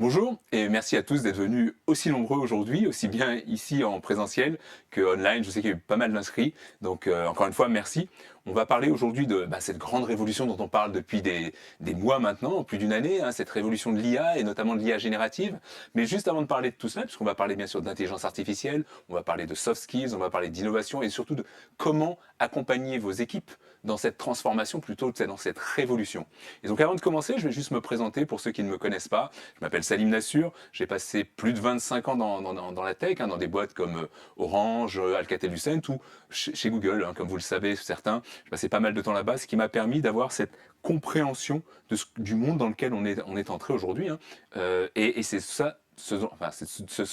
Bonjour et merci à tous d'être venus aussi nombreux aujourd'hui, aussi bien ici en présentiel que online. Je sais qu'il y a eu pas mal d'inscrits, donc encore une fois merci. On va parler aujourd'hui de cette grande révolution dont on parle depuis des mois maintenant, plus d'une année, hein, cette révolution de l'IA et notamment de l'IA générative. Mais juste avant de parler de tout cela, puisqu'on va parler bien sûr de l'intelligence artificielle, on va parler de soft skills, on va parler d'innovation et surtout de comment accompagner vos équipes dans cette transformation plutôt que dans cette révolution. Et donc avant de commencer, je vais juste me présenter pour ceux qui ne me connaissent pas. Je m'appelle Salim Nassur, j'ai passé plus de 25 ans dans la tech, hein, dans des boîtes comme Orange, Alcatel-Lucent ou chez Google, hein, comme vous le savez certains. J'ai passé pas mal de temps là-bas, ce qui m'a permis d'avoir cette compréhension du monde dans lequel on est entré aujourd'hui. Hein. Et c'est ça, ce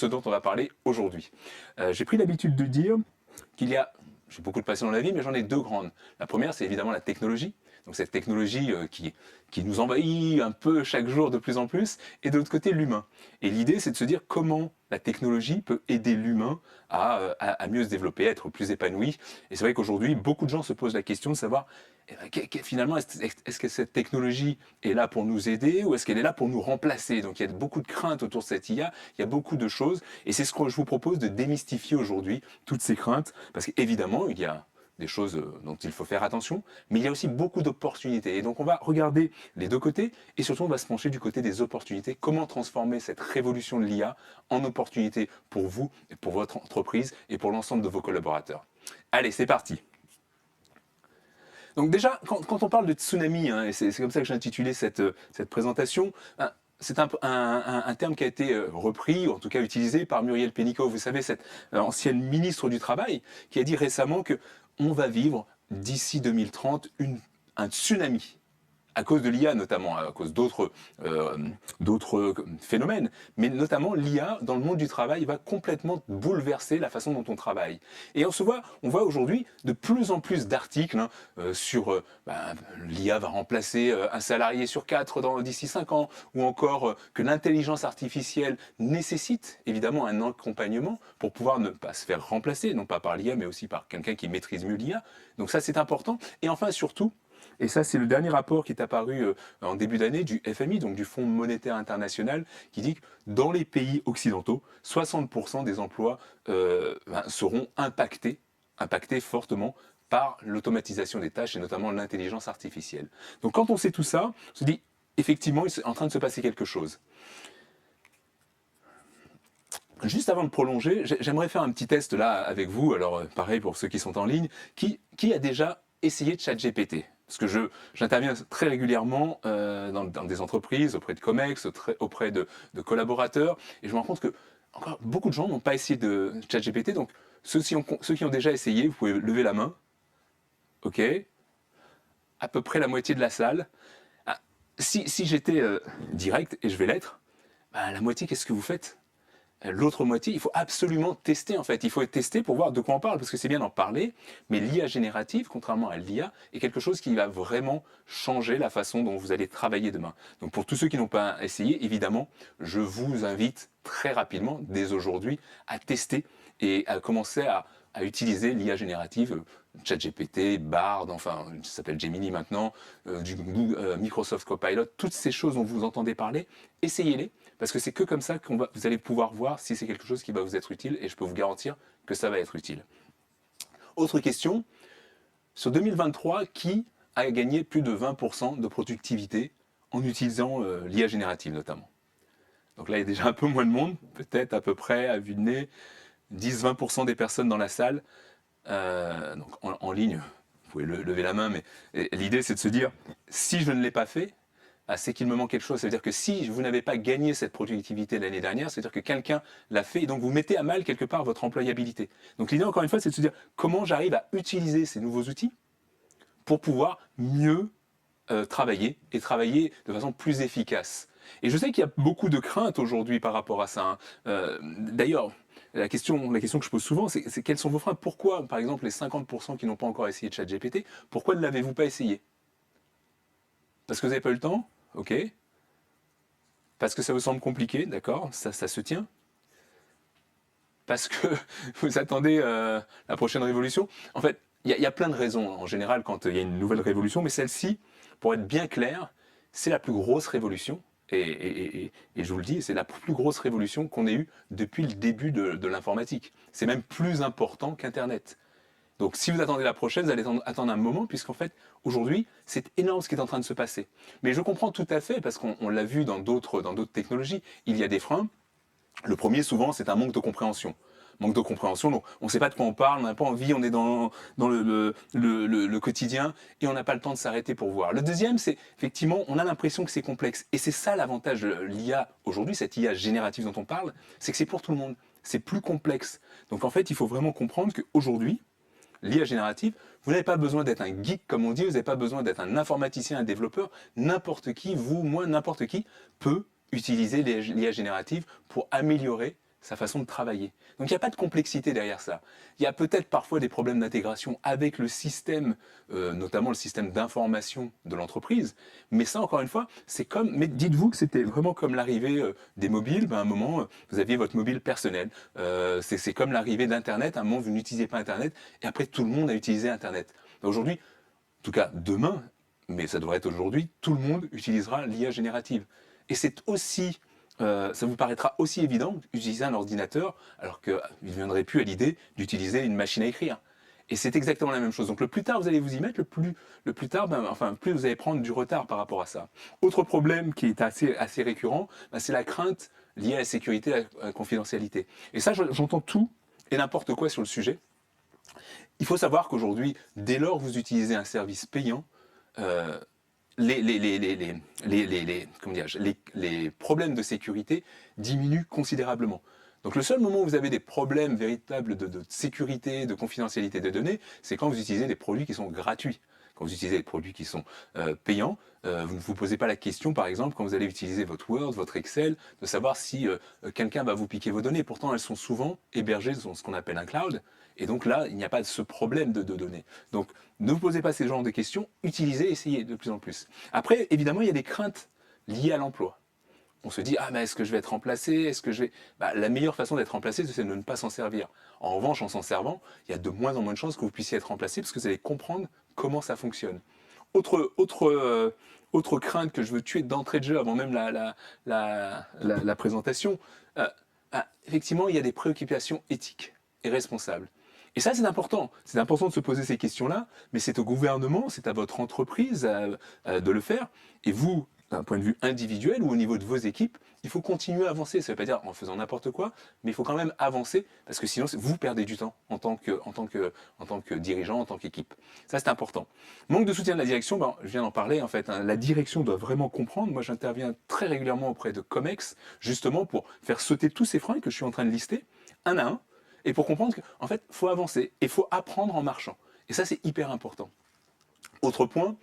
dont on va parler aujourd'hui. J'ai pris l'habitude de dire qu'il y a, j'ai beaucoup de passion dans la vie, mais j'en ai deux grandes. La première, c'est évidemment la technologie. Donc cette technologie qui nous envahit un peu chaque jour de plus en plus, et de l'autre côté l'humain. Et l'idée, c'est de se dire comment la technologie peut aider l'humain à mieux se développer, à être plus épanoui. Et c'est vrai qu'aujourd'hui, beaucoup de gens se posent la question de savoir, finalement, est-ce que cette technologie est là pour nous aider ou est-ce qu'elle est là pour nous remplacer? Donc il y a beaucoup de craintes autour de cette IA, il y a beaucoup de choses, et c'est ce que je vous propose de démystifier aujourd'hui, toutes ces craintes, parce qu'évidemment, il y a des choses dont il faut faire attention, mais il y a aussi beaucoup d'opportunités. Et donc on va regarder les deux côtés, et surtout on va se pencher du côté des opportunités. Comment transformer cette révolution de l'IA en opportunité pour vous, pour votre entreprise et pour l'ensemble de vos collaborateurs. Allez, c'est parti. Donc déjà, quand on parle de tsunami, hein, et c'est comme ça que j'ai intitulé cette présentation, hein, c'est un terme qui a été repris, ou en tout cas utilisé par Muriel Pénicaud, vous savez, cette ancienne ministre du Travail, qui a dit récemment que on va vivre d'ici 2030 un tsunami à cause de l'IA notamment, à cause d'autres phénomènes, mais notamment l'IA dans le monde du travail va complètement bouleverser la façon dont on travaille. Et on voit aujourd'hui de plus en plus d'articles sur l'IA va remplacer un salarié sur 4 d'ici 5 ans, ou encore que l'intelligence artificielle nécessite évidemment un accompagnement pour pouvoir ne pas se faire remplacer, non pas par l'IA, mais aussi par quelqu'un qui maîtrise mieux l'IA. Donc ça c'est important. Et enfin surtout, et ça, c'est le dernier rapport qui est apparu en début d'année du FMI, donc du Fonds monétaire international, qui dit que dans les pays occidentaux, 60% des emplois seront impactés fortement par l'automatisation des tâches et notamment l'intelligence artificielle. Donc quand on sait tout ça, on se dit, effectivement, il est en train de se passer quelque chose. Juste avant de prolonger, j'aimerais faire un petit test là avec vous, alors pareil pour ceux qui sont en ligne, qui a déjà essayé ChatGPT? Parce que j'interviens très régulièrement dans des entreprises, auprès de COMEX, auprès de collaborateurs, et je me rends compte que encore beaucoup de gens n'ont pas essayé de ChatGPT, donc ceux qui ont déjà essayé, vous pouvez lever la main. Ok, à peu près la moitié de la salle. Ah, si j'étais direct, et je vais l'être, la moitié, qu'est-ce que vous faites? L'autre moitié, il faut absolument tester en fait. Il faut tester pour voir de quoi on parle, parce que c'est bien d'en parler, mais l'IA générative, contrairement à l'IA, est quelque chose qui va vraiment changer la façon dont vous allez travailler demain. Donc pour tous ceux qui n'ont pas essayé, évidemment, je vous invite très rapidement, dès aujourd'hui, à tester et à commencer à utiliser l'IA générative, ChatGPT, Bard, enfin, ça s'appelle Gemini maintenant, Microsoft Copilot, toutes ces choses dont vous entendez parler, essayez-les, parce que c'est que comme ça que vous allez pouvoir voir si c'est quelque chose qui va vous être utile, et je peux vous garantir que ça va être utile. Autre question, sur 2023, qui a gagné plus de 20% de productivité en utilisant l'IA générative notamment? Donc là, il y a déjà un peu moins de monde, peut-être à peu près, à vue de nez, 10-20% des personnes dans la salle. Donc en ligne, vous pouvez lever la main, mais l'idée c'est de se dire, si je ne l'ai pas fait, c'est qu'il me manque quelque chose. Ça veut dire que si vous n'avez pas gagné cette productivité l'année dernière, c'est-à-dire que quelqu'un l'a fait, et donc vous mettez à mal quelque part votre employabilité. Donc l'idée, encore une fois, c'est de se dire, comment j'arrive à utiliser ces nouveaux outils pour pouvoir mieux travailler, et travailler de façon plus efficace. Et je sais qu'il y a beaucoup de craintes aujourd'hui par rapport à ça. D'ailleurs, la question que je pose souvent, c'est quels sont vos freins? Pourquoi, par exemple, les 50% qui n'ont pas encore essayé de ChatGPT, pourquoi ne l'avez-vous pas essayé? Parce que vous n'avez pas eu le temps? Ok. Parce que ça vous semble compliqué? D'accord, ça se tient. Parce que vous attendez la prochaine révolution? En fait, il y a plein de raisons en général quand il y a une nouvelle révolution, mais celle-ci, pour être bien clair, c'est la plus grosse révolution Et je vous le dis, c'est la plus grosse révolution qu'on ait eue depuis le début de l'informatique. C'est même plus important qu'Internet. Donc si vous attendez la prochaine, vous allez attendre un moment, puisqu'en fait, aujourd'hui, c'est énorme ce qui est en train de se passer. Mais je comprends tout à fait, parce qu'on l'a vu dans d'autres technologies, il y a des freins. Le premier, souvent, c'est un manque de compréhension. Manque de compréhension, donc on ne sait pas de quoi on parle, on n'a pas envie, on est dans le quotidien et on n'a pas le temps de s'arrêter pour voir. Le deuxième, c'est effectivement, on a l'impression que c'est complexe. Et c'est ça l'avantage de l'IA aujourd'hui, cette IA générative dont on parle, c'est que c'est pour tout le monde. C'est plus complexe. Donc en fait, il faut vraiment comprendre qu'aujourd'hui, l'IA générative, vous n'avez pas besoin d'être un geek, comme on dit, vous n'avez pas besoin d'être un informaticien, un développeur. N'importe qui, vous, moi, n'importe qui, peut utiliser l'IA générative pour améliorer sa façon de travailler. Donc il n'y a pas de complexité derrière ça. Il y a peut-être parfois des problèmes d'intégration avec le système, notamment le système d'information de l'entreprise, mais ça, encore une fois, c'est comme, mais dites-vous que c'était vraiment comme l'arrivée des mobiles. Ben, à un moment, vous aviez votre mobile personnel. C'est comme l'arrivée d'Internet. À un moment, vous n'utilisez pas Internet, et après, tout le monde a utilisé Internet. Aujourd'hui, en tout cas demain, mais ça devrait être aujourd'hui, tout le monde utilisera l'IA générative. Et c'est aussi, ça vous paraîtra aussi évident d'utiliser un ordinateur, alors qu'il ne viendrait plus à l'idée d'utiliser une machine à écrire. Et c'est exactement la même chose. Donc le plus tard vous allez vous y mettre, le plus tard, plus vous allez prendre du retard par rapport à ça. Autre problème qui est assez récurrent, c'est la crainte liée à la sécurité, à la confidentialité. Et ça, j'entends tout et n'importe quoi sur le sujet. Il faut savoir qu'aujourd'hui, dès lors que vous utilisez un service payant, les problèmes de sécurité diminuent considérablement. Donc le seul moment où vous avez des problèmes véritables de sécurité, de confidentialité des données, c'est quand vous utilisez des produits qui sont gratuits. Quand vous utilisez des produits qui sont payants, vous ne vous posez pas la question, par exemple, quand vous allez utiliser votre Word, votre Excel, de savoir si quelqu'un va vous piquer vos données. Pourtant, elles sont souvent hébergées dans ce qu'on appelle un cloud. Et donc là, il n'y a pas ce problème de données. Donc ne vous posez pas ces genres de questions, utilisez, essayez de plus en plus. Après, évidemment, il y a des craintes liées à l'emploi. On se dit, ah mais est-ce que je vais être remplacé? Est-ce que je vais... La meilleure façon d'être remplacé, c'est de ne pas s'en servir. En revanche, en s'en servant, il y a de moins en moins de chances que vous puissiez être remplacé parce que vous allez comprendre comment ça fonctionne. Autre crainte que je veux tuer d'entrée de jeu avant même la présentation, effectivement, il y a des préoccupations éthiques et responsables. Et ça, c'est important. C'est important de se poser ces questions-là, mais c'est au gouvernement, c'est à votre entreprise de le faire. Et vous, d'un point de vue individuel ou au niveau de vos équipes, il faut continuer à avancer. Ça ne veut pas dire en faisant n'importe quoi, mais il faut quand même avancer, parce que sinon, vous perdez du temps en tant que dirigeant, en tant qu'équipe. Ça, c'est important. Manque de soutien de la direction, je viens d'en parler, en fait. La direction doit vraiment comprendre. Moi, j'interviens très régulièrement auprès de COMEX, justement pour faire sauter tous ces freins que je suis en train de lister, un à un, et pour comprendre qu'en fait, il faut avancer et il faut apprendre en marchant. Et ça, c'est hyper important. Autre point,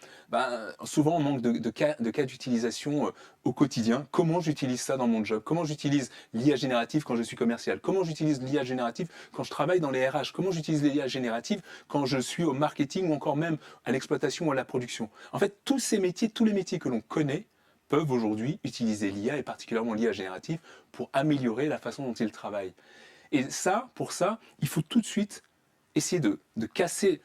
souvent on manque de cas d'utilisation au quotidien. Comment j'utilise ça dans mon job? Comment j'utilise l'IA générative quand je suis commercial? Comment j'utilise l'IA générative quand je travaille dans les RH? Comment j'utilise l'IA générative quand je suis au marketing ou encore même à l'exploitation ou à la production? En fait, tous les métiers que l'on connaît peuvent aujourd'hui utiliser l'IA et particulièrement l'IA générative pour améliorer la façon dont ils travaillent. Et ça, pour ça, il faut tout de suite essayer de casser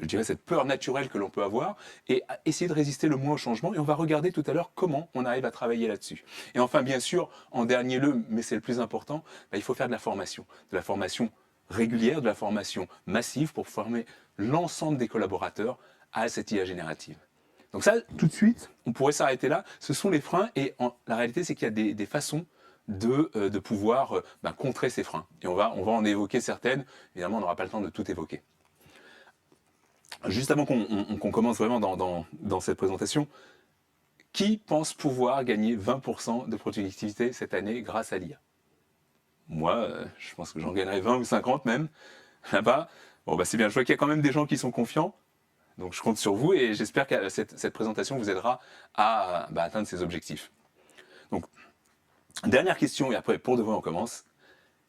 je dirais cette peur naturelle que l'on peut avoir et essayer de résister le moins au changement. Et on va regarder tout à l'heure comment on arrive à travailler là-dessus. Et enfin, bien sûr, en dernier lieu, mais c'est le plus important, il faut faire de la formation régulière, de la formation massive pour former l'ensemble des collaborateurs à cette IA générative. Donc ça, tout de suite, on pourrait s'arrêter là. Ce sont les freins et la réalité, c'est qu'il y a des façons de pouvoir contrer ces freins. Et on va en évoquer certaines. Évidemment, on n'aura pas le temps de tout évoquer. Juste avant qu'on commence vraiment dans cette présentation, qui pense pouvoir gagner 20% de productivité cette année grâce à l'IA? Moi, je pense que j'en gagnerai 20 ou 50 même. Là-bas, c'est bien. Je vois qu'il y a quand même des gens qui sont confiants. Donc je compte sur vous et j'espère que cette présentation vous aidera à atteindre ces objectifs. Donc, dernière question et après, pour de vrai, on commence.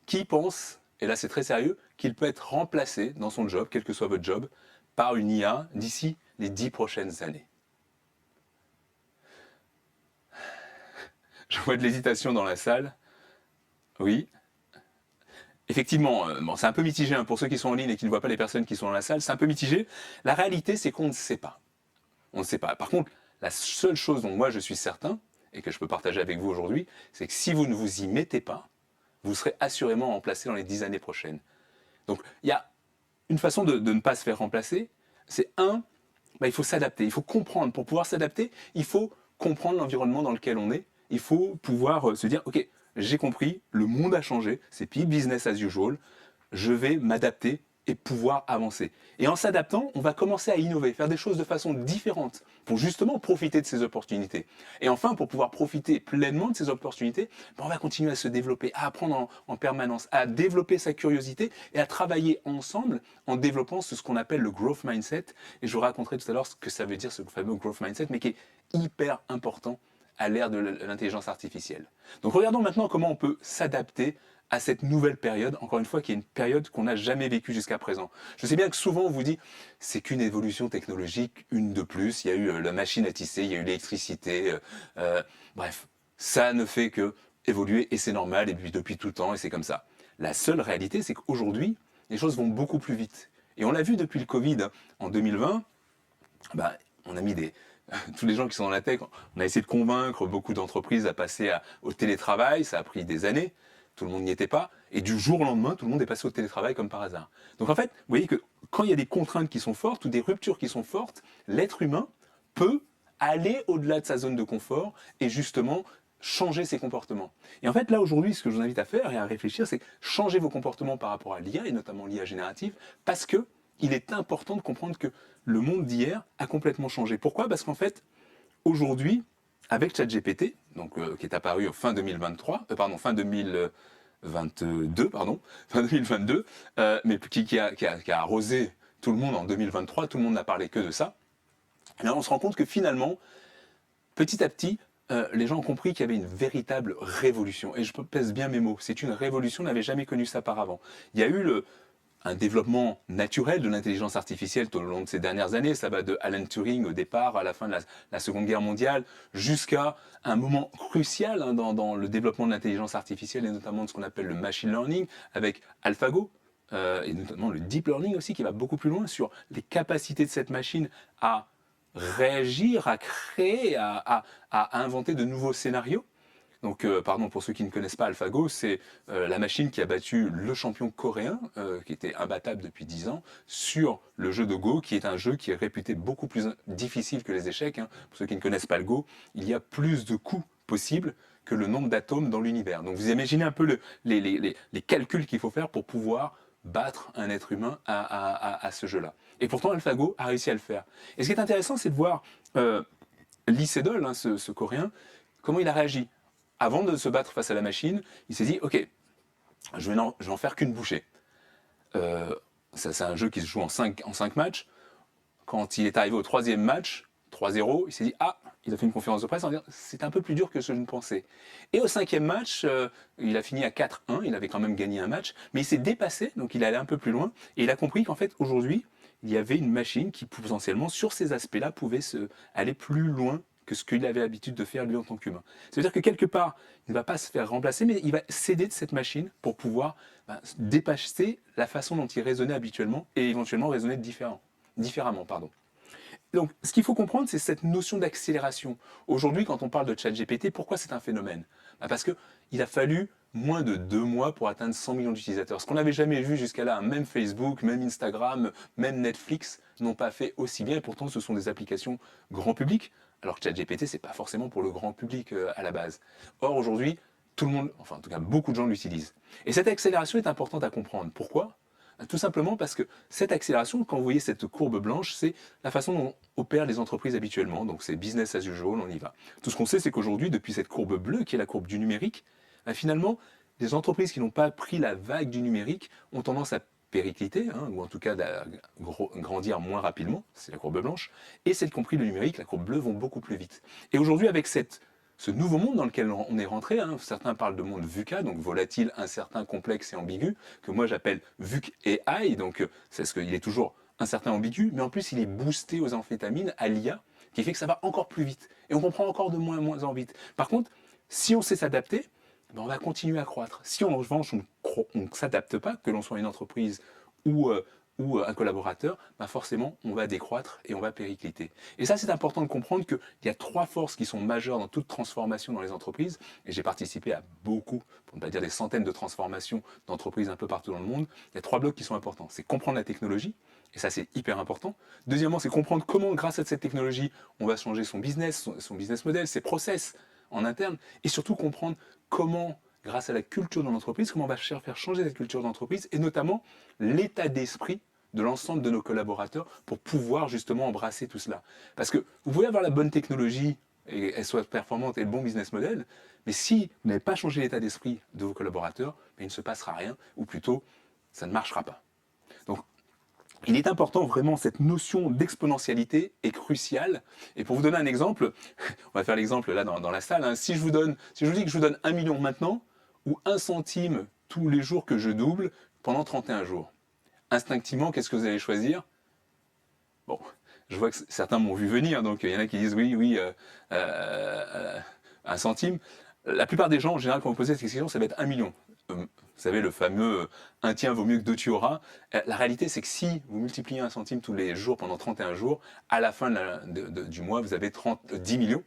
Qui pense, et là c'est très sérieux, qu'il peut être remplacé dans son job, quel que soit votre job, par une IA d'ici les 10 prochaines années? Je vois de l'hésitation dans la salle. Oui. Effectivement, c'est un peu mitigé pour ceux qui sont en ligne et qui ne voient pas les personnes qui sont dans la salle. C'est un peu mitigé. La réalité, c'est qu'on ne sait pas. On ne sait pas. Par contre, La seule chose dont moi je suis certain, et que je peux partager avec vous aujourd'hui, c'est que si vous ne vous y mettez pas, vous serez assurément remplacé dans les 10 années prochaines. Donc il y a une façon de ne pas se faire remplacer, c'est il faut s'adapter, il faut comprendre. Pour pouvoir s'adapter, il faut comprendre l'environnement dans lequel on est, il faut pouvoir se dire, ok, j'ai compris, le monde a changé, c'est plus business as usual, je vais m'adapter et pouvoir avancer. Et en s'adaptant, on va commencer à innover, faire des choses de façon différente pour justement profiter de ces opportunités. Et enfin, pour pouvoir profiter pleinement de ces opportunités, on va continuer à se développer, à apprendre en permanence, à développer sa curiosité et à travailler ensemble en développant ce qu'on appelle le growth mindset. Et je vous raconterai tout à l'heure ce que ça veut dire, ce fameux growth mindset, mais qui est hyper important à l'ère de l'intelligence artificielle. Donc regardons maintenant comment on peut s'adapter à cette nouvelle période, encore une fois, qui est une période qu'on n'a jamais vécue jusqu'à présent. Je sais bien que souvent on vous dit, c'est qu'une évolution technologique, une de plus, il y a eu la machine à tisser, il y a eu l'électricité, bref, ça ne fait que évoluer et c'est normal, et puis depuis tout le temps, et c'est comme ça. La seule réalité, c'est qu'aujourd'hui, les choses vont beaucoup plus vite. Et on l'a vu depuis le Covid, en 2020, on a mis tous les gens qui sont dans la tech, on a essayé de convaincre beaucoup d'entreprises à passer au télétravail, ça a pris des années, tout le monde n'y était pas, et du jour au lendemain, tout le monde est passé au télétravail comme par hasard. Donc en fait, vous voyez que quand il y a des contraintes qui sont fortes ou des ruptures qui sont fortes, l'être humain peut aller au-delà de sa zone de confort et justement changer ses comportements. Et en fait, là aujourd'hui, ce que je vous invite à faire et à réfléchir, c'est changer vos comportements par rapport à l'IA, et notamment l'IA générative, parce que il est important de comprendre que le monde d'hier a complètement changé. Pourquoi ? Parce qu'en fait, aujourd'hui, avec ChatGPT, qui est apparu fin 2023, fin 2022, fin 2022, mais qui a arrosé tout le monde en 2023, tout le monde n'a parlé que de ça. Et là, on se rend compte que finalement, petit à petit, les gens ont compris qu'il y avait une véritable révolution. Et je pèse bien mes mots, c'est une révolution, on n'avait jamais connu ça auparavant. Il y a eu un développement naturel de l'intelligence artificielle tout au long de ces dernières années. Ça va de Alan Turing au départ, à la fin de la Seconde Guerre mondiale, jusqu'à un moment crucial dans le développement de l'intelligence artificielle et notamment de ce qu'on appelle le machine learning avec AlphaGo. Et notamment le deep learning aussi qui va beaucoup plus loin sur les capacités de cette machine à réagir, à créer, à inventer de nouveaux scénarios. Donc, pardon, pour ceux qui ne connaissent pas AlphaGo, c'est la machine qui a battu le champion coréen, qui était imbattable depuis 10 ans, sur le jeu de Go, qui est un jeu qui est réputé beaucoup plus difficile que les échecs. Pour ceux qui ne connaissent pas le Go, il y a plus de coups possibles que le nombre d'atomes dans l'univers. Donc vous imaginez un peu les calculs qu'il faut faire pour pouvoir battre un être humain à ce jeu-là. Et pourtant, AlphaGo a réussi à le faire. Et ce qui est intéressant, c'est de voir Lee Sedol, ce coréen, comment il a réagi. Avant de se battre face à la machine, il s'est dit, ok, je vais en faire qu'une bouchée. C'est un jeu qui se joue en 5 matchs. Quand il est arrivé au troisième match, 3-0, il s'est dit, il a fait une conférence de presse en disant, c'est un peu plus dur que ce que je ne pensais. Et au cinquième match, il a fini à 4-1, il avait quand même gagné un match, mais il s'est dépassé, donc il allait un peu plus loin, et il a compris qu'en fait, aujourd'hui, il y avait une machine qui potentiellement, sur ces aspects-là, pouvait aller plus loin que ce qu'il avait l'habitude de faire lui en tant qu'humain. C'est-à-dire que quelque part, il ne va pas se faire remplacer, mais il va s'aider de cette machine pour pouvoir dépasser la façon dont il raisonnait habituellement et éventuellement raisonner différemment. Donc, ce qu'il faut comprendre, c'est cette notion d'accélération. Aujourd'hui, quand on parle de ChatGPT, pourquoi c'est un phénomène ? Parce qu'il a fallu moins de 2 mois pour atteindre 100 millions d'utilisateurs. Ce qu'on n'avait jamais vu jusqu'à là, même Facebook, même Instagram, même Netflix n'ont pas fait aussi bien. Et pourtant, ce sont des applications grand public. Alors que ChatGPT, c'est pas forcément pour le grand public à la base. Or, aujourd'hui, tout le monde, enfin en tout cas beaucoup de gens l'utilisent. Et cette accélération est importante à comprendre. Pourquoi ? Tout simplement parce que cette accélération, quand vous voyez cette courbe blanche, c'est la façon dont opèrent les entreprises habituellement. Donc c'est business as usual, on y va. Tout ce qu'on sait, c'est qu'aujourd'hui, depuis cette courbe bleue, qui est la courbe du numérique, finalement, les entreprises qui n'ont pas pris la vague du numérique ont tendance à péricliter, ou en tout cas à grandir moins rapidement, c'est la courbe blanche, et celles qui ont pris le numérique, la courbe bleue, vont beaucoup plus vite. Et aujourd'hui, avec ce nouveau monde dans lequel on est rentré, certains parlent de monde VUCA, donc volatile, incertain, complexe et ambigu, que moi j'appelle VUC AI, donc c'est ce qu'il est toujours incertain, ambigu, mais en plus il est boosté aux amphétamines, à l'IA, qui fait que ça va encore plus vite, et on comprend encore de moins en moins en vite. Par contre, si on sait s'adapter, on va continuer à croître. Si en revanche on ne s'adapte pas, que l'on soit une entreprise ou ou un collaborateur, bah forcément, on va décroître et on va péricliter. Et ça, c'est important de comprendre qu'il y a 3 forces qui sont majeures dans toute transformation dans les entreprises. Et j'ai participé à beaucoup, pour ne pas dire des centaines de transformations d'entreprises un peu partout dans le monde. Il y a 3 blocs qui sont importants. C'est comprendre la technologie, et ça, c'est hyper important. Deuxièmement, c'est comprendre comment, grâce à cette technologie, on va changer son business, son business model, ses process en interne, et surtout comprendre comment, grâce à la culture de l'entreprise, comment on va faire changer cette culture d'entreprise, et notamment l'état d'esprit de l'ensemble de nos collaborateurs pour pouvoir justement embrasser tout cela. Parce que vous pouvez avoir la bonne technologie et elle soit performante et le bon business model, mais si vous n'avez pas changé l'état d'esprit de vos collaborateurs, il ne se passera rien, ou plutôt, ça ne marchera pas. Donc, il est important vraiment, cette notion d'exponentialité est cruciale. Et pour vous donner un exemple, on va faire l'exemple là dans la salle, hein. Si je vous dis que je vous donne 1 million maintenant, ou 1 centime tous les jours que je double pendant 31 jours, instinctivement, qu'est-ce que vous allez choisir? Bon, je vois que certains m'ont vu venir, donc il y en a qui disent oui, 1 centime. La plupart des gens, en général, quand vous posez cette question, ça va être 1 million. Vous savez, le fameux un tien vaut mieux que 2 tu auras. La réalité, c'est que si vous multipliez 1 centime tous les jours pendant 31 jours, à la fin du mois, vous avez 10 millions.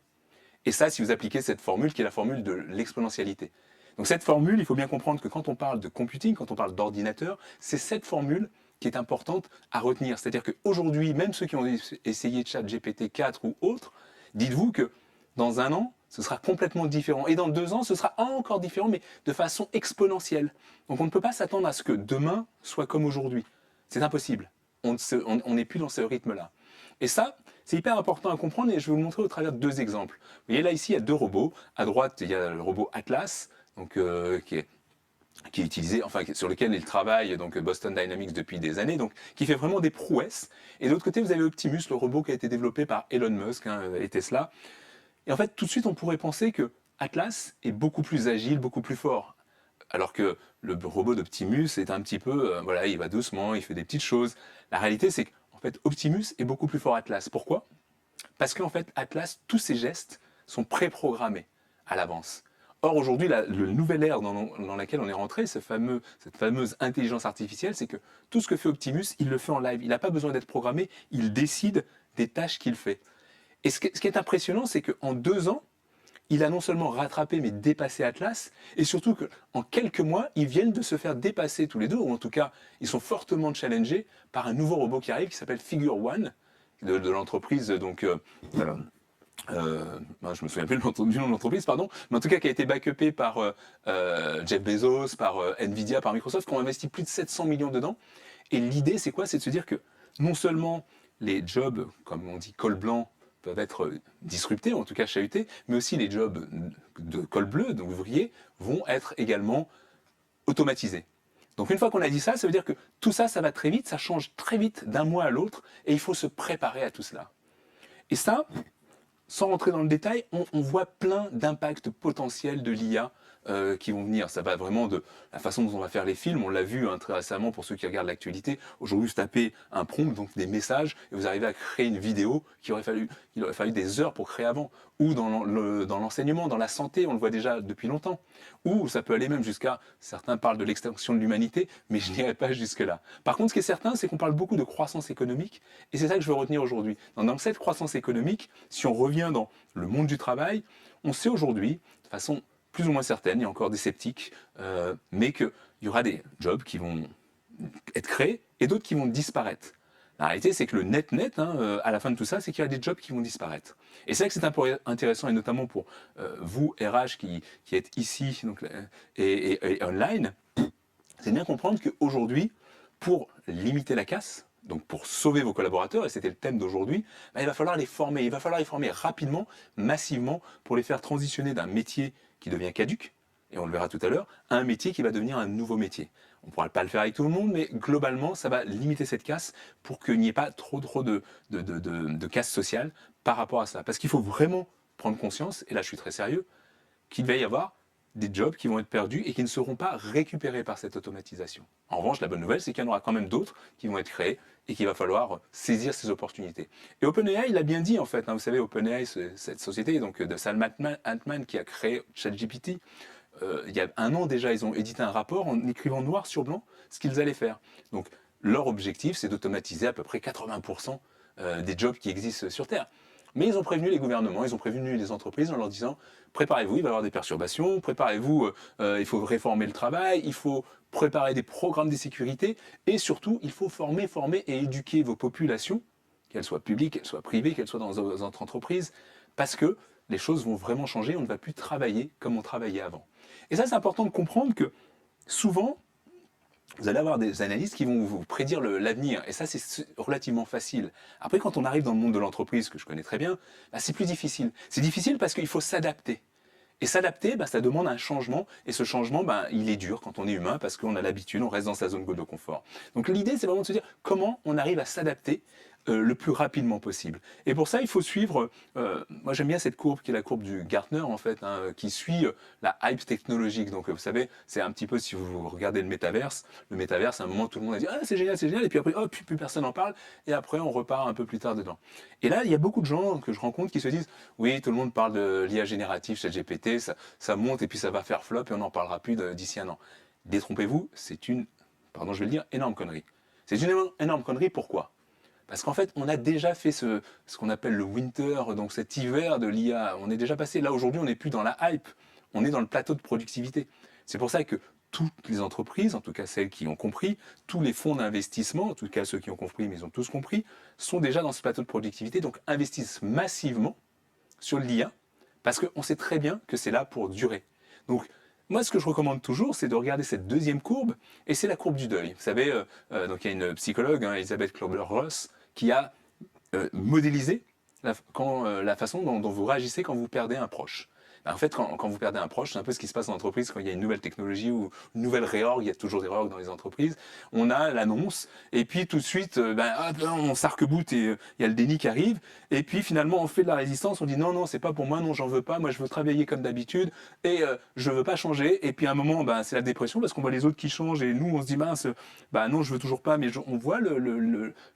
Et ça, si vous appliquez cette formule, qui est la formule de l'exponentialité. Donc cette formule, il faut bien comprendre que quand on parle de computing, quand on parle d'ordinateur, c'est cette formule qui est importante à retenir. C'est-à-dire qu'aujourd'hui, même ceux qui ont essayé ChatGPT 4 ou autres, dites-vous que dans 1 an, ce sera complètement différent. Et dans 2 ans, ce sera encore différent, mais de façon exponentielle. Donc on ne peut pas s'attendre à ce que demain soit comme aujourd'hui. C'est impossible. On n'est plus dans ce rythme-là. Et ça, c'est hyper important à comprendre et je vais vous le montrer au travers de 2 exemples. Vous voyez là, ici, il y a 2 robots. À droite, il y a le robot Atlas, donc, qui est utilisé, enfin sur lequel il travaille, donc Boston Dynamics depuis des années, donc qui fait vraiment des prouesses. Et de l'autre côté, vous avez Optimus, le robot qui a été développé par Elon Musk, hein, et Tesla. Et en fait, tout de suite, on pourrait penser que Atlas est beaucoup plus agile, beaucoup plus fort. Alors que le robot d'Optimus est un petit peu, voilà, il va doucement, il fait des petites choses. La réalité, c'est qu'en fait, Optimus est beaucoup plus fort Atlas. Pourquoi? Parce qu'en fait, Atlas, tous ses gestes sont préprogrammés à l'avance. Or, aujourd'hui, le nouvel ère dans laquelle on est rentré, cette fameuse intelligence artificielle, c'est que tout ce que fait Optimus, il le fait en live. Il n'a pas besoin d'être programmé, il décide des tâches qu'il fait. Et ce qui est impressionnant, c'est qu'en 2 ans, il a non seulement rattrapé, mais dépassé Atlas, et surtout qu'en quelques mois, ils viennent de se faire dépasser tous les deux, ou en tout cas, ils sont fortement challengés par un nouveau robot qui arrive, qui s'appelle Figure One, de l'entreprise, donc, je me souviens plus du nom de l'entreprise, pardon, mais en tout cas qui a été backupé par Jeff Bezos, par Nvidia, par Microsoft, qui ont investi plus de 700 millions dedans. Et l'idée, c'est quoi? C'est de se dire que non seulement les jobs, comme on dit, col blanc, peuvent être disruptés, ou en tout cas chahutés, mais aussi les jobs de col bleu, d'ouvriers, vont être également automatisés. Donc une fois qu'on a dit ça, ça veut dire que tout ça, ça va très vite, ça change très vite d'un mois à l'autre, et il faut se préparer à tout cela. Et ça, sans rentrer dans le détail, on voit plein d'impacts potentiels de l'IA qui vont venir. Ça va vraiment de la façon dont on va faire les films. On l'a vu hein, très récemment pour ceux qui regardent l'actualité. Aujourd'hui, vous tapez un prompt, donc des messages, et vous arrivez à créer une vidéo qu'il aurait fallu des heures pour créer avant. Ou dans l'enseignement, dans la santé, on le voit déjà depuis longtemps. Ou ça peut aller même jusqu'à, certains parlent de l'extinction de l'humanité, mais je n'irai pas jusque-là. Par contre, ce qui est certain, c'est qu'on parle beaucoup de croissance économique, et c'est ça que je veux retenir aujourd'hui. Dans cette croissance économique, si on revient dans le monde du travail, on sait aujourd'hui, de façon plus ou moins certaine, il y a encore des sceptiques, mais qu'il y aura des jobs qui vont être créés et d'autres qui vont disparaître. La réalité, c'est que le net, hein, à la fin de tout ça, c'est qu'il y a des jobs qui vont disparaître. Et c'est vrai que c'est un peu intéressant, et notamment pour vous, RH, qui êtes ici donc, et online, c'est de bien comprendre qu'aujourd'hui, pour limiter la casse, donc pour sauver vos collaborateurs, et c'était le thème d'aujourd'hui, il va falloir les former. Il va falloir les former rapidement, massivement, pour les faire transitionner d'un métier qui devient caduc, et on le verra tout à l'heure, à un métier qui va devenir un nouveau métier. On ne pourra pas le faire avec tout le monde, mais globalement, ça va limiter cette casse pour qu'il n'y ait pas trop de casse sociale par rapport à ça. Parce qu'il faut vraiment prendre conscience, et là je suis très sérieux, qu'il va y avoir des jobs qui vont être perdus et qui ne seront pas récupérés par cette automatisation. En revanche, la bonne nouvelle, c'est qu'il y en aura quand même d'autres qui vont être créés et qu'il va falloir saisir ces opportunités. Et OpenAI, il a bien dit en fait, hein, vous savez, OpenAI, cette société donc, de Sam Altman qui a créé ChatGPT, il y a 1 an déjà, ils ont édité un rapport en écrivant noir sur blanc ce qu'ils allaient faire. Donc leur objectif, c'est d'automatiser à peu près 80% des jobs qui existent sur Terre. Mais ils ont prévenu les gouvernements, ils ont prévenu les entreprises en leur disant préparez-vous, il va y avoir des perturbations, préparez-vous, il faut réformer le travail, il faut préparer des programmes de sécurité et surtout, il faut former et éduquer vos populations, qu'elles soient publiques, qu'elles soient privées, qu'elles soient dans votre entreprise, parce que les choses vont vraiment changer, on ne va plus travailler comme on travaillait avant. Et ça, c'est important de comprendre que souvent, vous allez avoir des analystes qui vont vous prédire l'avenir. Et ça, c'est relativement facile. Après, quand on arrive dans le monde de l'entreprise, que je connais très bien, bah, c'est plus difficile. C'est difficile parce qu'il faut s'adapter. Et s'adapter, bah, ça demande un changement. Et ce changement, bah, il est dur quand on est humain parce qu'on a l'habitude, on reste dans sa zone de confort. Donc l'idée, c'est vraiment de se dire comment on arrive à s'adapter le plus rapidement possible. Et pour ça, il faut suivre, moi j'aime bien cette courbe qui est la courbe du Gartner en fait, hein, qui suit la hype technologique. Donc vous savez, c'est un petit peu si vous regardez le métaverse, à un moment tout le monde a dit ah c'est génial, et puis après hop, plus personne n'en parle, et après on repart un peu plus tard dedans. Et là, il y a beaucoup de gens que je rencontre qui se disent oui, tout le monde parle de l'IA générative, ChatGPT, ça monte et puis ça va faire flop et on n'en parlera plus d'ici un an. Détrompez-vous, c'est une, pardon je vais le dire, énorme connerie. C'est une énorme connerie, pourquoi ? Parce qu'en fait, on a déjà fait ce qu'on appelle le winter, donc cet hiver de l'IA. On est déjà passé. Là, aujourd'hui, on n'est plus dans la hype. On est dans le plateau de productivité. C'est pour ça que toutes les entreprises, en tout cas celles qui ont compris, tous les fonds d'investissement, en tout cas ceux qui ont compris, mais ils ont tous compris, sont déjà dans ce plateau de productivité, donc investissent massivement sur l'IA, parce qu'on sait très bien que c'est là pour durer. Donc, moi, ce que je recommande toujours, c'est de regarder cette deuxième courbe, et c'est la courbe du deuil. Vous savez, donc il y a une psychologue, hein, Elisabeth Kübler-Ross, qui a modélisé la façon dont vous réagissez quand vous perdez un proche. Ben, en fait, quand vous perdez un proche, c'est un peu ce qui se passe en entreprise quand il y a une nouvelle technologie ou une nouvelle réorg, il y a toujours des réorgs dans les entreprises. On a l'annonce, et puis tout de suite, on s'arc-boute et il y a le déni qui arrive. Et puis finalement, on fait de la résistance, on dit non, non, c'est pas pour moi, non, j'en veux pas, moi je veux travailler comme d'habitude et je veux pas changer. Et puis à un moment, c'est la dépression parce qu'on voit les autres qui changent et nous, on se dit mince, non, je veux toujours pas, mais on voit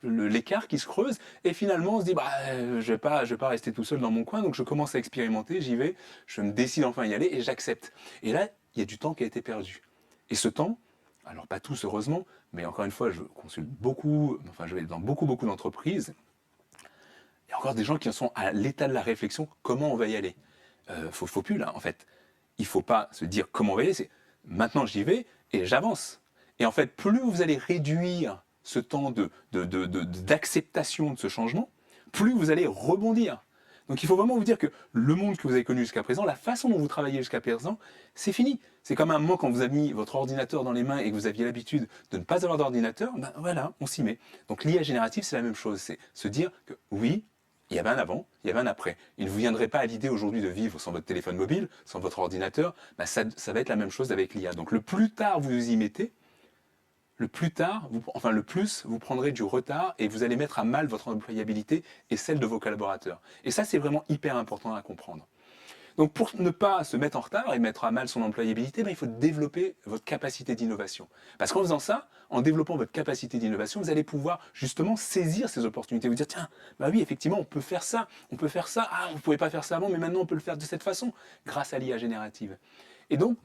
l'écart qui se creuse. Et finalement, on se dit je vais pas rester tout seul dans mon coin, donc je commence à expérimenter, j'y vais. Je me décide enfin à y aller et j'accepte. Et là, il y a du temps qui a été perdu. Et ce temps, alors pas tous heureusement, mais encore une fois, je consulte beaucoup, enfin je vais dans beaucoup d'entreprises. Il y a encore des gens qui en sont à l'état de la réflexion, comment on va y aller. Faut plus là, en fait. Il ne faut pas se dire comment on va y aller, c'est maintenant j'y vais et j'avance. Et en fait, plus vous allez réduire ce temps d'acceptation de ce changement, plus vous allez rebondir. Donc il faut vraiment vous dire que le monde que vous avez connu jusqu'à présent, la façon dont vous travaillez jusqu'à présent, c'est fini. C'est comme un moment quand vous avez mis votre ordinateur dans les mains et que vous aviez l'habitude de ne pas avoir d'ordinateur, voilà, on s'y met. Donc l'IA générative, c'est la même chose. C'est se dire que oui, il y avait un avant, il y avait un après. Il ne vous viendrait pas à l'idée aujourd'hui de vivre sans votre téléphone mobile, sans votre ordinateur, ça va être la même chose avec l'IA. Donc le plus tard vous vous y mettez, le plus vous prendrez du retard et vous allez mettre à mal votre employabilité et celle de vos collaborateurs. Et ça, c'est vraiment hyper important à comprendre. Donc pour ne pas se mettre en retard et mettre à mal son employabilité, il faut développer votre capacité d'innovation. Parce qu'en faisant ça, en développant votre capacité d'innovation, vous allez pouvoir justement saisir ces opportunités. Vous dire, tiens, oui, effectivement, on peut faire ça, ah, vous ne pouvez pas faire ça avant, mais maintenant on peut le faire de cette façon, grâce à l'IA générative. Et donc,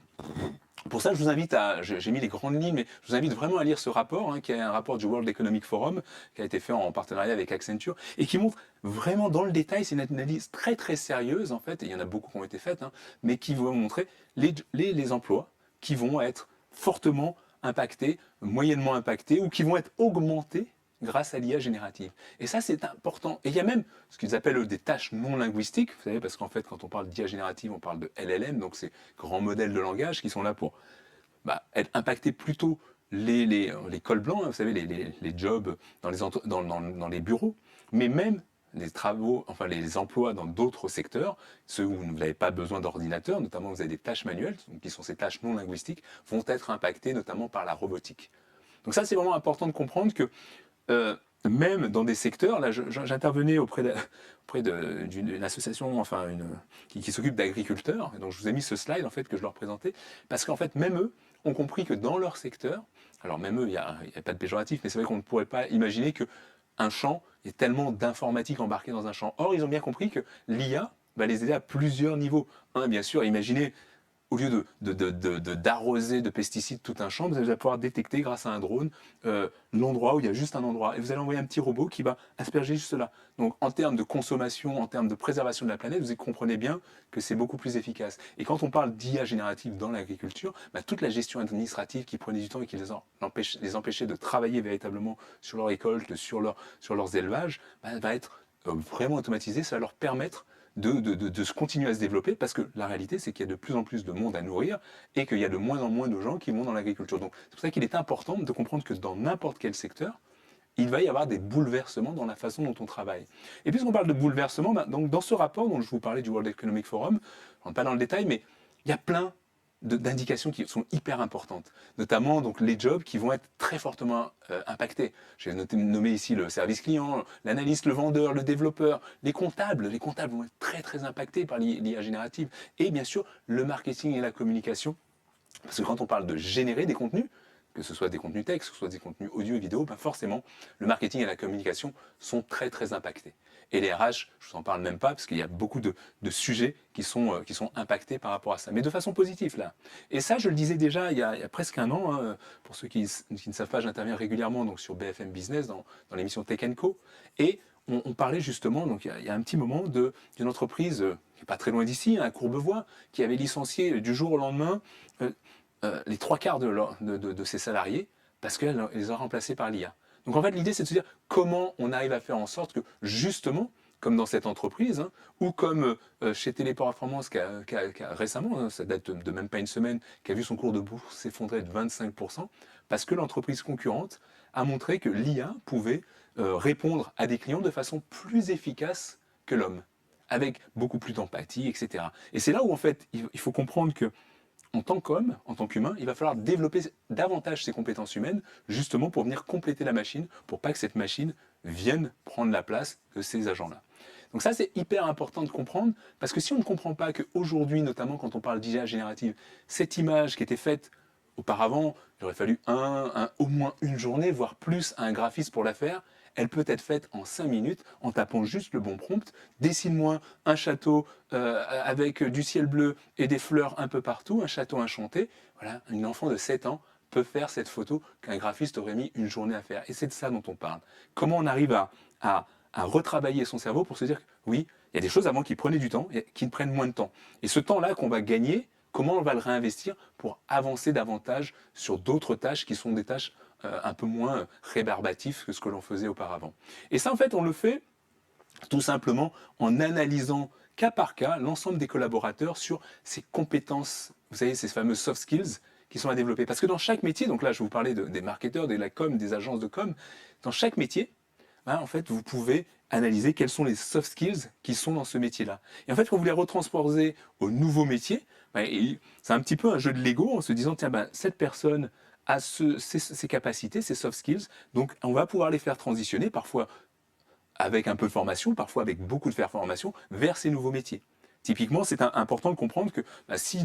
pour ça, je vous invite j'ai mis les grandes lignes, mais je vous invite vraiment à lire ce rapport, qui est un rapport du World Economic Forum, qui a été fait en partenariat avec Accenture, et qui montre vraiment dans le détail, c'est une analyse très très sérieuse en fait, et il y en a beaucoup qui ont été faites, mais qui vont montrer les emplois qui vont être fortement impactés, moyennement impactés, ou qui vont être augmentés grâce à l'IA générative. Et ça, c'est important. Et il y a même ce qu'ils appellent des tâches non linguistiques, vous savez, parce qu'en fait, quand on parle d'IA générative, on parle de LLM, donc ces grands modèles de langage qui sont là pour impacter plutôt les cols blancs, vous savez, les jobs dans les bureaux, mais même les travaux, enfin les emplois dans d'autres secteurs, ceux où vous n'avez pas besoin d'ordinateur, notamment vous avez des tâches manuelles, qui sont ces tâches non linguistiques, vont être impactées notamment par la robotique. Donc ça, c'est vraiment important de comprendre que même dans des secteurs, là j'intervenais auprès d'une association qui s'occupe d'agriculteurs, donc je vous ai mis ce slide en fait que je leur présentais, parce qu'en fait même eux ont compris que dans leur secteur, alors même eux, il n'y a pas de péjoratif, mais c'est vrai qu'on ne pourrait pas imaginer qu'un champ, il y ait tellement d'informatique embarquée dans un champ. Or, ils ont bien compris que l'IA va les aider à plusieurs niveaux. Un, bien sûr, imaginez au lieu d'arroser de pesticides tout un champ, vous allez pouvoir détecter grâce à un drone l'endroit où il y a juste un endroit. Et vous allez envoyer un petit robot qui va asperger juste là. Donc en termes de consommation, en termes de préservation de la planète, vous comprenez bien que c'est beaucoup plus efficace. Et quand on parle d'IA générative dans l'agriculture, toute la gestion administrative qui prenait du temps et qui les empêchait de travailler véritablement sur leur récolte, sur leurs élevages, va être vraiment automatisée. Ça va leur permettre de se continuer à se développer parce que la réalité, c'est qu'il y a de plus en plus de monde à nourrir et qu'il y a de moins en moins de gens qui vont dans l'agriculture. Donc, c'est pour ça qu'il est important de comprendre que dans n'importe quel secteur, il va y avoir des bouleversements dans la façon dont on travaille. Et puisqu'on parle de bouleversements, donc dans ce rapport dont je vous parlais du World Economic Forum, on ne rentre pas dans le détail, mais il y a plein d'indications qui sont hyper importantes, notamment donc les jobs qui vont être très fortement impactés. J'ai nommé ici le service client, l'analyste, le vendeur, le développeur, les comptables vont être très très impactés par l'IA générative, et bien sûr le marketing et la communication, parce que quand on parle de générer des contenus, que ce soit des contenus texte, que ce soit des contenus audio et vidéo, forcément, le marketing et la communication sont très très impactés. Et les RH, je ne vous en parle même pas, parce qu'il y a beaucoup de sujets qui sont impactés par rapport à ça, mais de façon positive là. Et ça, je le disais déjà il y a presque un an, hein, pour ceux qui ne savent pas, j'interviens régulièrement donc, sur BFM Business, dans l'émission Tech Co. Et on parlait justement, donc il y a un petit moment, d'une entreprise qui n'est pas très loin d'ici, à Courbevoie, qui avait licencié du jour au lendemain les 3/4 de ses salariés parce qu'elle les a remplacés par l'IA. Donc en fait, l'idée, c'est de se dire comment on arrive à faire en sorte que, justement, comme dans cette entreprise, hein, ou comme chez Téléperformance, qui a récemment, hein, ça date de même pas une semaine, qui a vu son cours de bourse s'effondrer de 25%, parce que l'entreprise concurrente a montré que l'IA pouvait répondre à des clients de façon plus efficace que l'homme, avec beaucoup plus d'empathie, etc. Et c'est là où, en fait, il faut comprendre que en tant qu'homme, en tant qu'humain, il va falloir développer davantage ses compétences humaines, justement pour venir compléter la machine, pour pas que cette machine vienne prendre la place de ces agents-là. Donc ça, c'est hyper important de comprendre, parce que si on ne comprend pas qu'aujourd'hui, notamment quand on parle d'IA générative, cette image qui était faite auparavant, il aurait fallu au moins une journée, voire plus, à un graphiste pour la faire, elle peut être faite en 5 minutes en tapant juste le bon prompt. Dessine-moi un château avec du ciel bleu et des fleurs un peu partout, un château enchanté. Voilà, une enfant de 7 ans peut faire cette photo qu'un graphiste aurait mis une journée à faire. Et c'est de ça dont on parle. Comment on arrive à retravailler son cerveau pour se dire que oui, il y a des choses avant qui prenaient du temps et qui prennent moins de temps. Et ce temps-là qu'on va gagner, comment on va le réinvestir pour avancer davantage sur d'autres tâches qui sont des tâches un peu moins rébarbatives que ce que l'on faisait auparavant. Et ça, en fait, on le fait tout simplement en analysant cas par cas l'ensemble des collaborateurs sur ces compétences, vous savez, ces fameux soft skills qui sont à développer. Parce que dans chaque métier, donc là je vous parlais des marketeurs, de la com, des agences de com, dans chaque métier, en fait, vous pouvez analyser quels sont les soft skills qui sont dans ce métier-là. Et en fait, quand vous les retransposez au nouveau métier, c'est un petit peu un jeu de Lego en se disant, tiens, cette personne a ces capacités, ces soft skills, donc on va pouvoir les faire transitionner, parfois avec un peu de formation, parfois avec beaucoup de formation, vers ces nouveaux métiers. Typiquement, c'est important de comprendre que si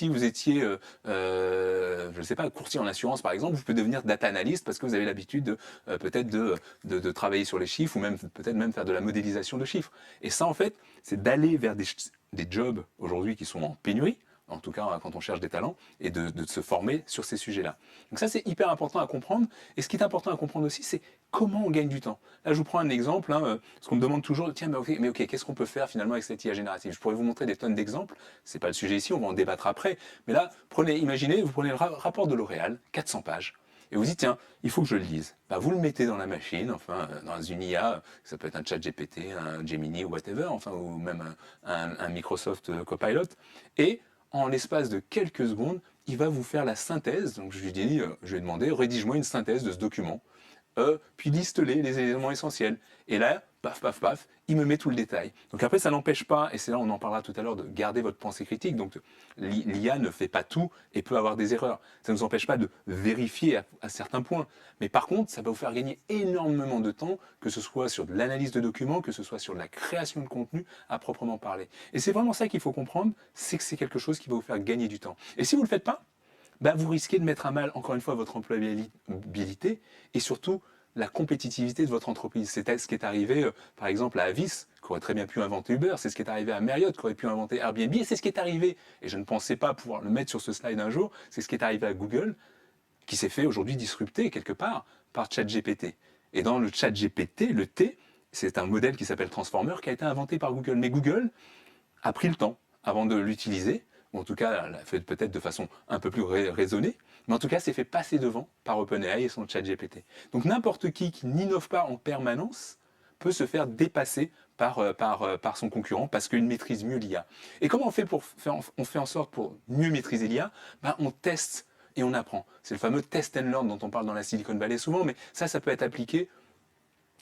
vous étiez, je ne sais pas, courtier en assurance par exemple, vous pouvez devenir data analyst parce que vous avez l'habitude peut-être de travailler sur les chiffres ou même peut-être même faire de la modélisation de chiffres. Et ça, en fait, c'est d'aller vers des jobs aujourd'hui qui sont en pénurie, en tout cas quand on cherche des talents, et de se former sur ces sujets-là. Donc ça, c'est hyper important à comprendre. Et ce qui est important à comprendre aussi, c'est comment on gagne du temps. Là, je vous prends un exemple, parce qu'on me demande toujours, tiens, mais ok, qu'est-ce qu'on peut faire finalement avec cette IA générative? Je pourrais vous montrer des tonnes d'exemples, c'est pas le sujet ici, on va en débattre après. Mais là, imaginez, vous prenez le rapport de L'Oréal, 400 pages, et vous dites, tiens, il faut que je le lise. Vous le mettez dans la machine, enfin, dans une IA, ça peut être un chat GPT, un Gemini ou whatever, enfin, ou même un Microsoft Copilot, et en l'espace de quelques secondes, il va vous faire la synthèse. Donc je lui ai demandé, rédige-moi une synthèse de ce document, puis liste-les, les éléments essentiels. Et là, paf, paf, paf, il me met tout le détail. Donc après, ça n'empêche pas, et c'est là on en parlera tout à l'heure, de garder votre pensée critique. Donc l'IA ne fait pas tout et peut avoir des erreurs. Ça ne nous empêche pas de vérifier à certains points. Mais par contre, ça va vous faire gagner énormément de temps, que ce soit sur de l'analyse de documents, que ce soit sur de la création de contenu à proprement parler. Et c'est vraiment ça qu'il faut comprendre, c'est que c'est quelque chose qui va vous faire gagner du temps. Et si vous ne le faites pas, vous risquez de mettre à mal, encore une fois, votre employabilité et surtout la compétitivité de votre entreprise. C'est ce qui est arrivé, par exemple, à Avis, qui aurait très bien pu inventer Uber, c'est ce qui est arrivé à Marriott, qui aurait pu inventer Airbnb, et c'est ce qui est arrivé, et je ne pensais pas pouvoir le mettre sur ce slide un jour, c'est ce qui est arrivé à Google, qui s'est fait aujourd'hui disrupter quelque part par ChatGPT. Et dans le ChatGPT, le T, c'est un modèle qui s'appelle Transformer, qui a été inventé par Google. Mais Google a pris le temps avant de l'utiliser, ou en tout cas l'a fait peut-être de façon un peu plus raisonnée, mais en tout cas s'est fait passer devant par OpenAI et son ChatGPT. Donc n'importe qui n'innove pas en permanence peut se faire dépasser par son concurrent parce qu'il maîtrise mieux l'IA. Et comment on fait en sorte pour mieux maîtriser l'IA? On teste et on apprend. C'est le fameux test and learn dont on parle dans la Silicon Valley souvent, mais ça peut être appliqué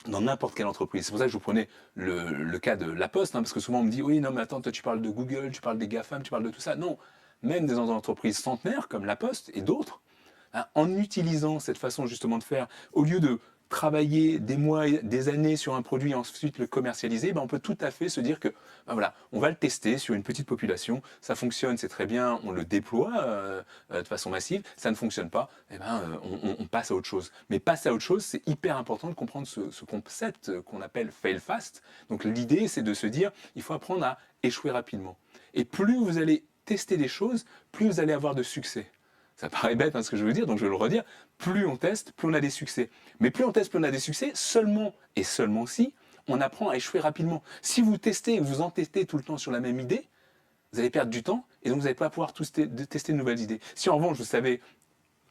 dans n'importe quelle entreprise. C'est pour ça que je vous prenais le cas de La Poste, parce que souvent on me dit, oui, non, mais attends, toi tu parles de Google, tu parles des GAFAM, tu parles de tout ça. Non, même des entreprises centenaires comme La Poste et d'autres, en utilisant cette façon justement de faire, au lieu de travailler des mois, des années sur un produit et ensuite le commercialiser, on peut tout à fait se dire que voilà, on va le tester sur une petite population, ça fonctionne, c'est très bien, on le déploie de façon massive, ça ne fonctionne pas, on passe à autre chose. Mais passer à autre chose, c'est hyper important de comprendre ce concept qu'on appelle fail fast. Donc l'idée, c'est de se dire, il faut apprendre à échouer rapidement. Et plus vous allez tester des choses, plus vous allez avoir de succès. Ça paraît bête ce que je veux dire, donc je vais le redire. Plus on teste, plus on a des succès. Mais plus on teste, plus on a des succès, seulement et seulement si on apprend à échouer rapidement. Si vous testez et vous entêtez tout le temps sur la même idée, vous allez perdre du temps et donc vous n'allez pas pouvoir tester de nouvelles idées. Si en revanche vous savez,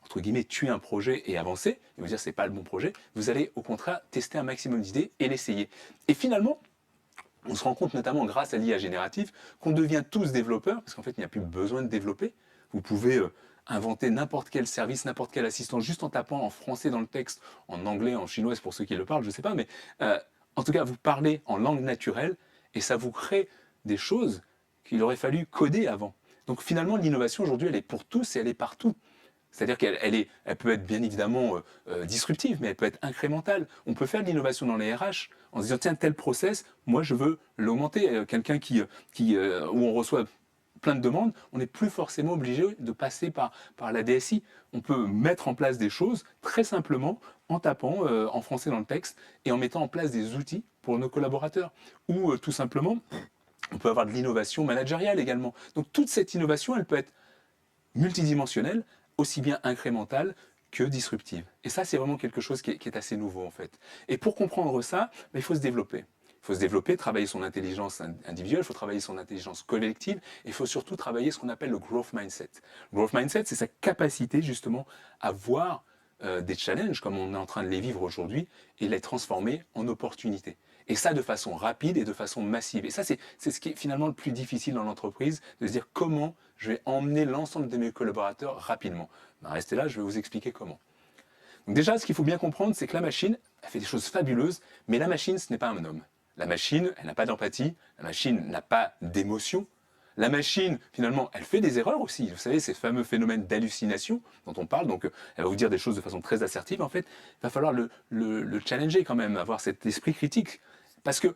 entre guillemets, tuer un projet et avancer, et vous dire c'est pas le bon projet, vous allez au contraire tester un maximum d'idées et l'essayer. Et finalement, on se rend compte notamment grâce à l'IA générative qu'on devient tous développeurs, parce qu'en fait il n'y a plus besoin de développer. Vous pouvez inventer n'importe quel service, n'importe quel assistant, juste en tapant en français dans le texte, en anglais, en chinois, pour ceux qui le parlent, je ne sais pas, mais en tout cas, vous parlez en langue naturelle et ça vous crée des choses qu'il aurait fallu coder avant. Donc finalement, l'innovation aujourd'hui, elle est pour tous et elle est partout. C'est-à-dire qu'elle peut être bien évidemment disruptive, mais elle peut être incrémentale. On peut faire de l'innovation dans les RH en se disant, tiens, tel process, moi je veux l'augmenter. Quelqu'un où on reçoit plein de demandes, on n'est plus forcément obligé de passer par la DSI. On peut mettre en place des choses très simplement en tapant en français dans le texte et en mettant en place des outils pour nos collaborateurs. Ou tout simplement, on peut avoir de l'innovation managériale également. Donc toute cette innovation, elle peut être multidimensionnelle, aussi bien incrémentale que disruptive. Et ça, c'est vraiment quelque chose qui est assez nouveau en fait. Et pour comprendre ça, il faut se développer. Il faut se développer, travailler son intelligence individuelle, il faut travailler son intelligence collective, et il faut surtout travailler ce qu'on appelle le growth mindset. Le growth mindset, c'est sa capacité justement à voir des challenges, comme on est en train de les vivre aujourd'hui, et les transformer en opportunités. Et ça de façon rapide et de façon massive. Et ça, c'est ce qui est finalement le plus difficile dans l'entreprise, de se dire comment je vais emmener l'ensemble de mes collaborateurs rapidement. Restez là, je vais vous expliquer comment. Donc déjà, ce qu'il faut bien comprendre, c'est que la machine, elle fait des choses fabuleuses, mais la machine, ce n'est pas un homme. La machine, elle n'a pas d'empathie, la machine n'a pas d'émotion. La machine, finalement, elle fait des erreurs aussi. Vous savez, ces fameux phénomènes d'hallucination dont on parle, donc elle va vous dire des choses de façon très assertive. En fait, il va falloir le challenger quand même, avoir cet esprit critique. Parce que,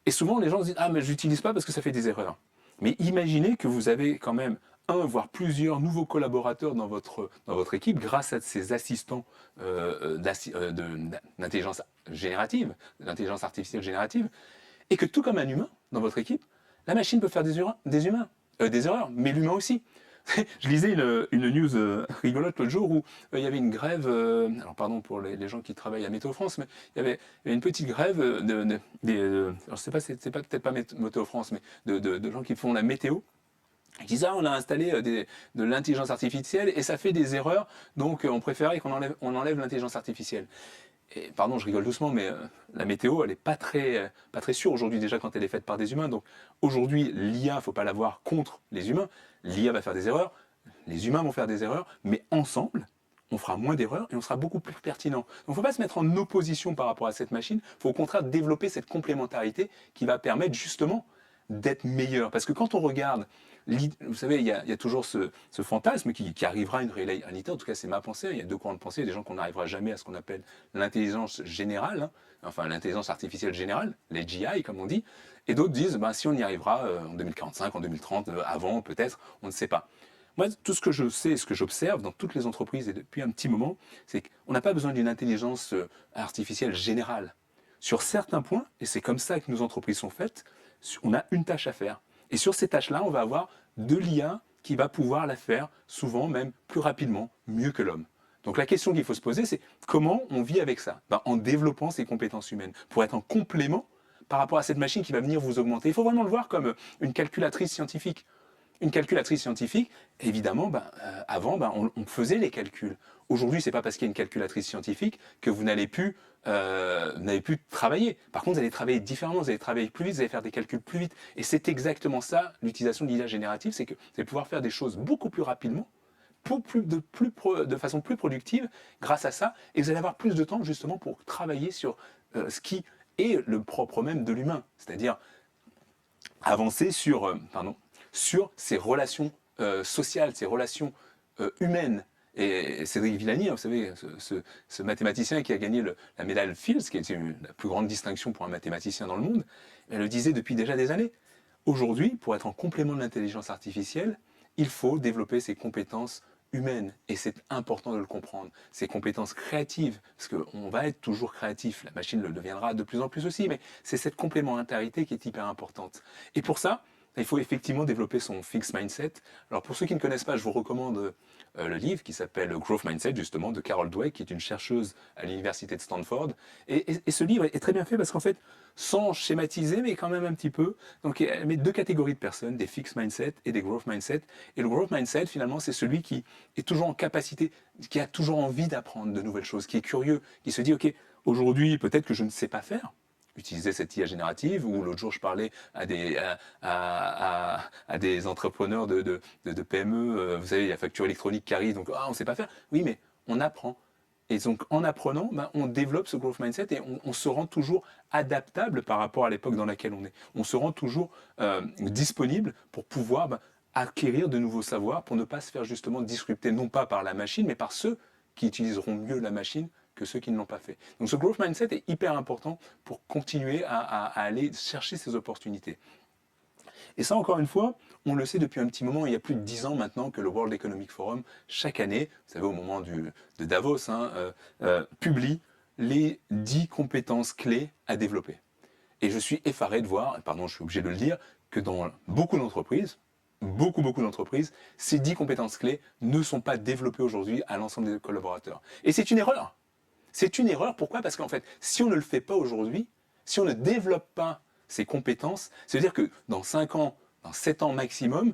et souvent les gens se disent, ah mais je l'utilise pas parce que ça fait des erreurs. Mais imaginez que vous avez quand même voire plusieurs nouveaux collaborateurs dans votre équipe grâce à ces assistants d'intelligence générative, d'intelligence artificielle générative, et que tout comme un humain dans votre équipe, la machine peut faire des erreurs, mais l'humain aussi. Je lisais une news rigolote l'autre jour où il y avait une grève, alors pardon pour les gens qui travaillent à Météo France, mais il y avait une petite grève alors je sais pas, c'est peut-être pas Météo France, mais de gens qui font la météo. Ils disent, on a installé de l'intelligence artificielle et ça fait des erreurs, donc on préférait qu'on enlève l'intelligence artificielle. Et pardon, je rigole doucement, mais la météo, elle n'est pas très sûre aujourd'hui déjà quand elle est faite par des humains. Donc aujourd'hui, l'IA, il ne faut pas la voir contre les humains. L'IA va faire des erreurs, les humains vont faire des erreurs, mais ensemble, on fera moins d'erreurs et on sera beaucoup plus pertinent. Donc il ne faut pas se mettre en opposition par rapport à cette machine, il faut au contraire développer cette complémentarité qui va permettre justement d'être meilleur. Parce que quand on regarde, vous savez, il y a toujours ce fantasme qui arrivera à une réalité, en tout cas c'est ma pensée, il y a deux courants de pensée, il y a des gens qu'on n'arrivera jamais à ce qu'on appelle l'intelligence générale, enfin l'intelligence artificielle générale, les GI comme on dit, et d'autres disent, si on y arrivera en 2045, en 2030, avant peut-être, on ne sait pas. Moi, tout ce que je sais, ce que j'observe dans toutes les entreprises et depuis un petit moment, c'est qu'on n'a pas besoin d'une intelligence artificielle générale. Sur certains points, et c'est comme ça que nos entreprises sont faites, on a une tâche à faire. Et sur ces tâches-là, on va avoir de l'IA qui va pouvoir la faire, souvent même plus rapidement, mieux que l'homme. Donc la question qu'il faut se poser, c'est comment on vit avec ça? En développant ses compétences humaines, pour être en complément par rapport à cette machine qui va venir vous augmenter. Il faut vraiment le voir comme une calculatrice scientifique. Une calculatrice scientifique, évidemment, avant, on faisait les calculs. Aujourd'hui, c'est pas parce qu'il y a une calculatrice scientifique que vous n'allez plus travailler. Par contre, vous allez travailler différemment, vous allez travailler plus vite, vous allez faire des calculs plus vite. Et c'est exactement ça, l'utilisation de l'IA générative, c'est que vous allez pouvoir faire des choses beaucoup plus rapidement, de façon plus productive grâce à ça, et vous allez avoir plus de temps justement pour travailler sur ce qui est le propre même de l'humain, c'est-à-dire avancer sur ces relations sociales, ces relations humaines. Et Cédric Villani, vous savez, ce mathématicien qui a gagné la médaille Fields, qui est la plus grande distinction pour un mathématicien dans le monde, elle le disait depuis déjà des années. Aujourd'hui, pour être en complément de l'intelligence artificielle, il faut développer ses compétences humaines. Et c'est important de le comprendre. Ses compétences créatives, parce qu'on va être toujours créatif, la machine le deviendra de plus en plus aussi, mais c'est cette complémentarité qui est hyper importante. Et pour ça, il faut effectivement développer son fixed mindset. Alors pour ceux qui ne connaissent pas, je vous recommande le livre qui s'appelle Growth Mindset, justement, de Carol Dweck, qui est une chercheuse à l'université de Stanford. Et ce livre est très bien fait parce qu'en fait, sans schématiser, mais quand même un petit peu, donc elle met deux catégories de personnes, des fixed mindset et des growth mindset. Et le growth mindset, finalement, c'est celui qui est toujours en capacité, qui a toujours envie d'apprendre de nouvelles choses, qui est curieux, qui se dit, OK, aujourd'hui, peut-être que je ne sais pas faire, utiliser cette IA générative, ou l'autre jour je parlais à des entrepreneurs de PME, vous savez, il y a facture électronique qui arrive, donc on ne sait pas faire. Oui, mais on apprend. Et donc en apprenant, on développe ce growth mindset et on se rend toujours adaptable par rapport à l'époque dans laquelle on est. On se rend toujours disponible pour pouvoir acquérir de nouveaux savoirs, pour ne pas se faire justement disrupter, non pas par la machine, mais par ceux qui utiliseront mieux la machine que ceux qui ne l'ont pas fait. Donc ce growth mindset est hyper important pour continuer à aller chercher ces opportunités. Et ça, encore une fois, on le sait depuis un petit moment, il y a plus de 10 ans maintenant que le World Economic Forum, chaque année, vous savez, au moment de Davos, publie les 10 compétences clés à développer. Et je suis effaré de voir, pardon, je suis obligé de le dire, que dans beaucoup d'entreprises, beaucoup d'entreprises, ces 10 compétences clés ne sont pas développées aujourd'hui à l'ensemble des collaborateurs. Et c'est une erreur. C'est une erreur, pourquoi? Parce qu'en fait, si on ne le fait pas aujourd'hui, si on ne développe pas ces compétences, ça veut dire que dans 5 ans, dans 7 ans maximum,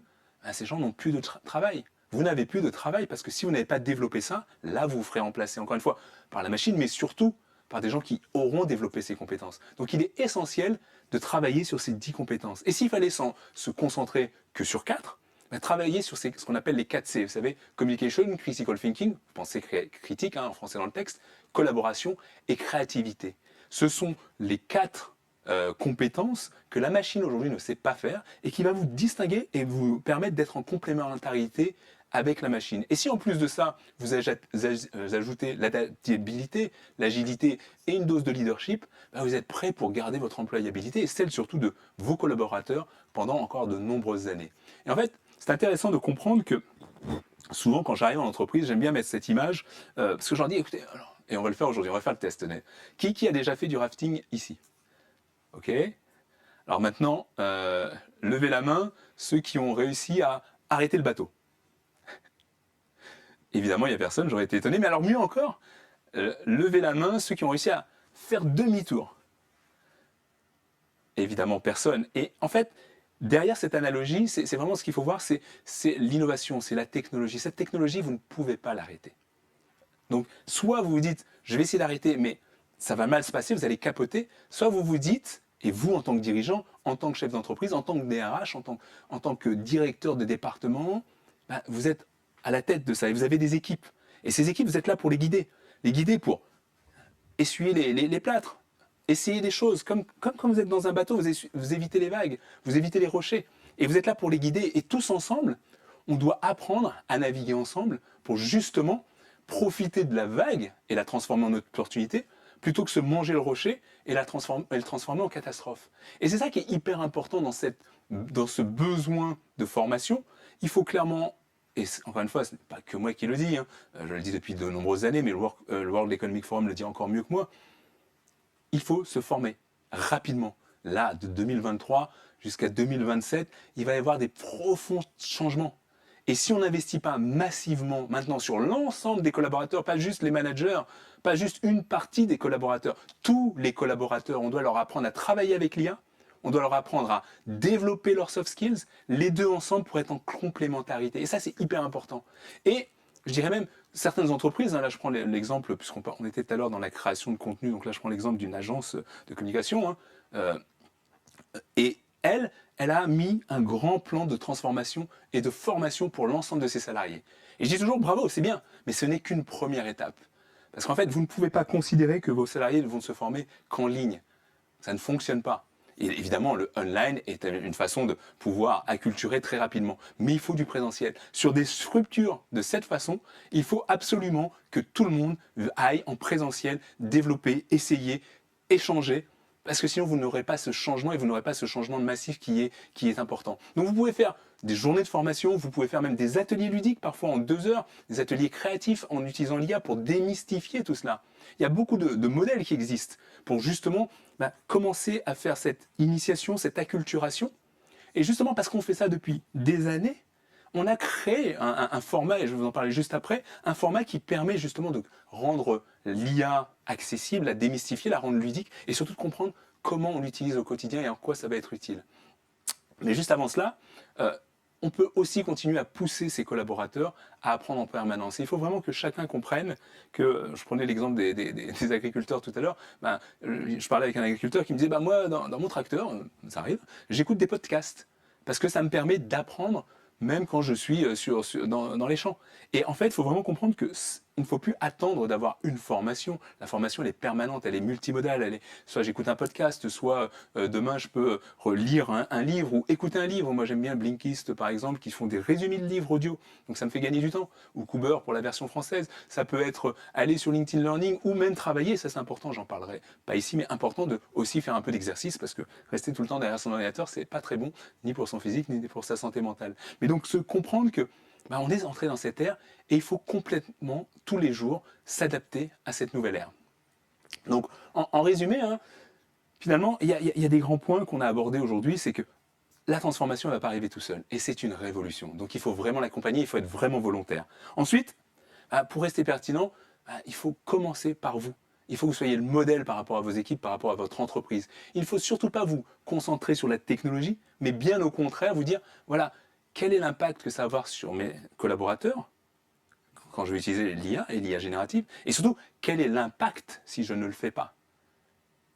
ces gens n'ont plus de travail. Vous n'avez plus de travail parce que si vous n'avez pas développé ça, là vous vous ferez remplacer encore une fois par la machine, mais surtout par des gens qui auront développé ces compétences. Donc il est essentiel de travailler sur ces 10 compétences. Et s'il fallait se concentrer que sur 4, travailler sur ce qu'on appelle les 4 C, vous savez, communication, critical thinking, pensée critique en français dans le texte, collaboration et créativité. Ce sont les 4 compétences que la machine aujourd'hui ne sait pas faire et qui va vous distinguer et vous permettre d'être en complémentarité avec la machine. Et si en plus de ça, vous ajoutez l'adaptabilité, l'agilité et une dose de leadership, vous êtes prêt pour garder votre employabilité et celle surtout de vos collaborateurs pendant encore de nombreuses années. Et en fait, c'est intéressant de comprendre que souvent quand j'arrive en entreprise, j'aime bien mettre cette image, parce que je leur dis, écoutez, alors, et on va le faire aujourd'hui, on va faire le test. Qui a déjà fait du rafting ici? Ok. Alors maintenant, levez la main ceux qui ont réussi à arrêter le bateau. Évidemment, il n'y a personne, j'aurais été étonné. Mais alors mieux encore, levez la main ceux qui ont réussi à faire demi-tour. Évidemment, personne. Et en fait, derrière cette analogie, c'est vraiment ce qu'il faut voir, c'est l'innovation, c'est la technologie. Cette technologie, vous ne pouvez pas l'arrêter. Donc, soit vous vous dites, je vais essayer d'arrêter, mais ça va mal se passer, vous allez capoter. Soit vous vous dites, et vous en tant que dirigeant, en tant que chef d'entreprise, en tant que DRH, en tant que directeur de département, vous êtes à la tête de ça et vous avez des équipes. Et ces équipes, vous êtes là pour les guider. Les guider pour essuyer les plâtres, essayer des choses. Comme quand vous êtes dans un bateau, vous évitez les vagues, vous évitez les rochers. Et vous êtes là pour les guider. Et tous ensemble, on doit apprendre à naviguer ensemble pour justement profiter de la vague et la transformer en opportunité, plutôt que se manger le rocher et le transformer en catastrophe. Et c'est ça qui est hyper important dans ce besoin de formation. Il faut clairement et encore une fois, ce n'est pas que moi qui le dis, hein, je le dis depuis de nombreuses années, mais le World Economic Forum le dit encore mieux que moi, il faut se former rapidement. Là, de 2023 jusqu'à 2027, il va y avoir des profonds changements. Et si on n'investit pas massivement maintenant sur l'ensemble des collaborateurs, pas juste les managers, pas juste une partie des collaborateurs, tous les collaborateurs, on doit leur apprendre à travailler avec l'IA, on doit leur apprendre à développer leurs soft skills, les deux ensemble pour être en complémentarité. Et ça, c'est hyper important. Et je dirais même, certaines entreprises, hein, là je prends l'exemple, puisqu'on était tout à l'heure dans la création de contenu, donc là je prends l'exemple d'une agence de communication, hein, et elle a mis un grand plan de transformation et de formation pour l'ensemble de ses salariés. Et je dis toujours bravo, c'est bien, mais ce n'est qu'une première étape. Parce qu'en fait, vous ne pouvez pas considérer que vos salariés vont se former qu'en ligne. Ça ne fonctionne pas. Et évidemment, le online est une façon de pouvoir acculturer très rapidement. Mais il faut du présentiel. Sur des structures de cette façon, il faut absolument que tout le monde aille en présentiel, développer, essayer, échanger. Parce que sinon, vous n'aurez pas ce changement et vous n'aurez pas ce changement massif qui est important. Donc vous pouvez faire des journées de formation, vous pouvez faire même des ateliers ludiques, parfois en 2 heures, des ateliers créatifs en utilisant l'IA pour démystifier tout cela. Il y a beaucoup de modèles qui existent pour justement commencer à faire cette initiation, cette acculturation. Et justement parce qu'on fait ça depuis des années, on a créé un format, et je vais vous en parler juste après, un format qui permet justement de rendre l'IA accessible, la démystifier, la rendre ludique, et surtout de comprendre comment on l'utilise au quotidien et en quoi ça va être utile. Mais juste avant cela, on peut aussi continuer à pousser ses collaborateurs à apprendre en permanence. Et il faut vraiment que chacun comprenne que, je prenais l'exemple des agriculteurs tout à l'heure, je parlais avec un agriculteur qui me disait, moi, dans mon tracteur, ça arrive, j'écoute des podcasts, parce que ça me permet d'apprendre même quand je suis dans les champs. Et en fait, il faut vraiment comprendre qu'il ne faut plus attendre d'avoir une formation. La formation, elle est permanente, elle est multimodale. Soit j'écoute un podcast, soit demain, je peux lire un livre ou écouter un livre. Moi, j'aime bien Blinkist, par exemple, qui font des résumés de livres audio. Donc, ça me fait gagner du temps. Ou Cooper pour la version française. Ça peut être aller sur LinkedIn Learning ou même travailler. Ça, c'est important, j'en parlerai pas ici, mais important de aussi faire un peu d'exercice parce que rester tout le temps derrière son ordinateur, c'est pas très bon, ni pour son physique, ni pour sa santé mentale. Mais donc, se comprendre que on est entré dans cette ère et il faut complètement, tous les jours, s'adapter à cette nouvelle ère. Donc, en résumé, hein, finalement, il y a des grands points qu'on a abordés aujourd'hui, c'est que la transformation ne va pas arriver tout seul, et c'est une révolution. Donc, il faut vraiment l'accompagner, il faut être vraiment volontaire. Ensuite, pour rester pertinent, il faut commencer par vous. Il faut que vous soyez le modèle par rapport à vos équipes, par rapport à votre entreprise. Il ne faut surtout pas vous concentrer sur la technologie, mais bien au contraire, vous dire, voilà, quel est l'impact que ça va avoir sur mes collaborateurs quand je vais utiliser l'IA et l'IA générative, et surtout, quel est l'impact si je ne le fais pas.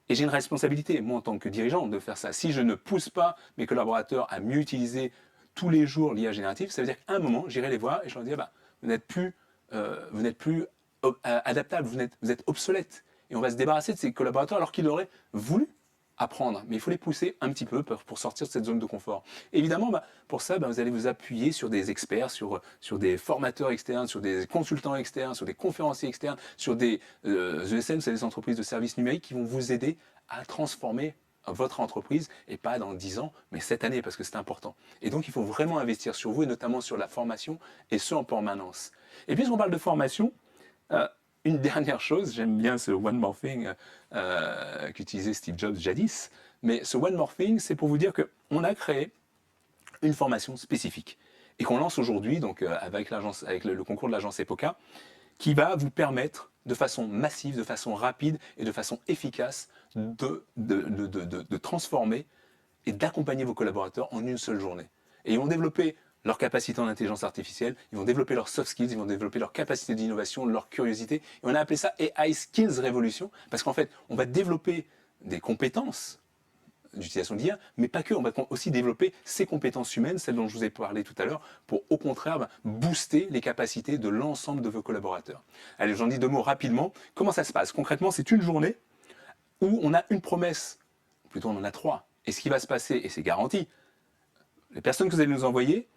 Et j'ai une responsabilité, moi en tant que dirigeant, de faire ça. Si je ne pousse pas mes collaborateurs à mieux utiliser tous les jours l'IA générative, ça veut dire qu'à un moment, j'irai les voir et je leur dirai, vous n'êtes plus adaptable, vous êtes obsolète. Et on va se débarrasser de ces collaborateurs alors qu'ils auraient voulu apprendre, mais il faut les pousser un petit peu pour sortir de cette zone de confort. Évidemment, pour ça, vous allez vous appuyer sur des experts, sur des formateurs externes, sur des consultants externes, sur des conférenciers externes, sur des ESN, c'est des entreprises de services numériques qui vont vous aider à transformer votre entreprise, et pas dans 10 ans, mais cette année, parce que c'est important. Et donc, il faut vraiment investir sur vous, et notamment sur la formation, et ce en permanence. Et puisqu'on parle de formation, une dernière chose, j'aime bien ce One More Thing qu'utilisait Steve Jobs jadis, mais ce One More Thing, c'est pour vous dire qu'on a créé une formation spécifique et qu'on lance aujourd'hui, donc avec le concours de l'agence EPOCA, qui va vous permettre de façon massive, de façon rapide et de façon efficace de transformer et d'accompagner vos collaborateurs en une seule journée. Et ils vont développer leur capacité en intelligence artificielle, ils vont développer leurs soft skills, ils vont développer leur capacité d'innovation, leur curiosité. Et on a appelé ça AI Skills Revolution, parce qu'en fait, on va développer des compétences d'utilisation d'IA, mais pas que, on va aussi développer ces compétences humaines, celles dont je vous ai parlé tout à l'heure, pour au contraire booster les capacités de l'ensemble de vos collaborateurs. Allez, j'en dis 2 mots rapidement. Comment ça se passe? Concrètement, c'est une journée où on a une promesse, plutôt on en a 3. Et ce qui va se passer, et c'est garanti, les personnes que vous allez nous envoyer,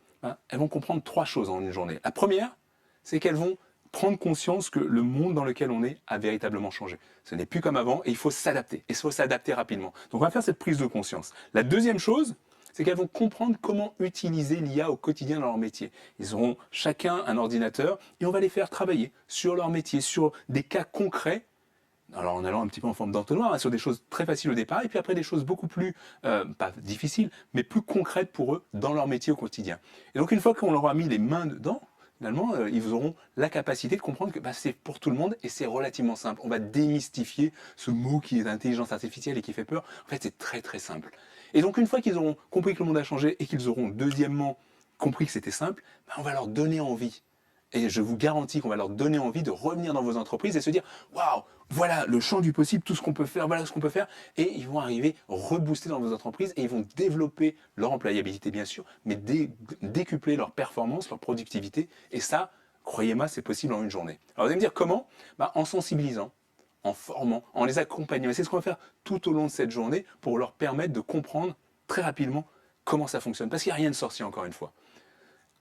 elles vont comprendre 3 choses en une journée. La première, c'est qu'elles vont prendre conscience que le monde dans lequel on est a véritablement changé. Ce n'est plus comme avant et il faut s'adapter. Et il faut s'adapter rapidement. Donc on va faire cette prise de conscience. La deuxième chose, c'est qu'elles vont comprendre comment utiliser l'IA au quotidien dans leur métier. Ils auront chacun un ordinateur et on va les faire travailler sur leur métier, sur des cas concrets. Alors en allant un petit peu en forme d'entonnoir, hein, sur des choses très faciles au départ, et puis après des choses beaucoup plus, pas difficiles, mais plus concrètes pour eux dans leur métier au quotidien. Et donc une fois qu'on leur a mis les mains dedans, finalement, ils auront la capacité de comprendre que c'est pour tout le monde et c'est relativement simple. On va démystifier ce mot qui est intelligence artificielle et qui fait peur. En fait, c'est très très simple. Et donc une fois qu'ils auront compris que le monde a changé et qu'ils auront deuxièmement compris que c'était simple, on va leur donner envie. Et je vous garantis qu'on va leur donner envie de revenir dans vos entreprises et se dire waouh, voilà le champ du possible, tout ce qu'on peut faire, voilà ce qu'on peut faire. Et ils vont arriver rebooster dans vos entreprises et ils vont développer leur employabilité, bien sûr, mais décupler leur performance, leur productivité. Et ça, croyez-moi, c'est possible en une journée. Alors vous allez me dire comment? En sensibilisant, en formant, en les accompagnant. Et c'est ce qu'on va faire tout au long de cette journée pour leur permettre de comprendre très rapidement comment ça fonctionne. Parce qu'il n'y a rien de sorcier, encore une fois.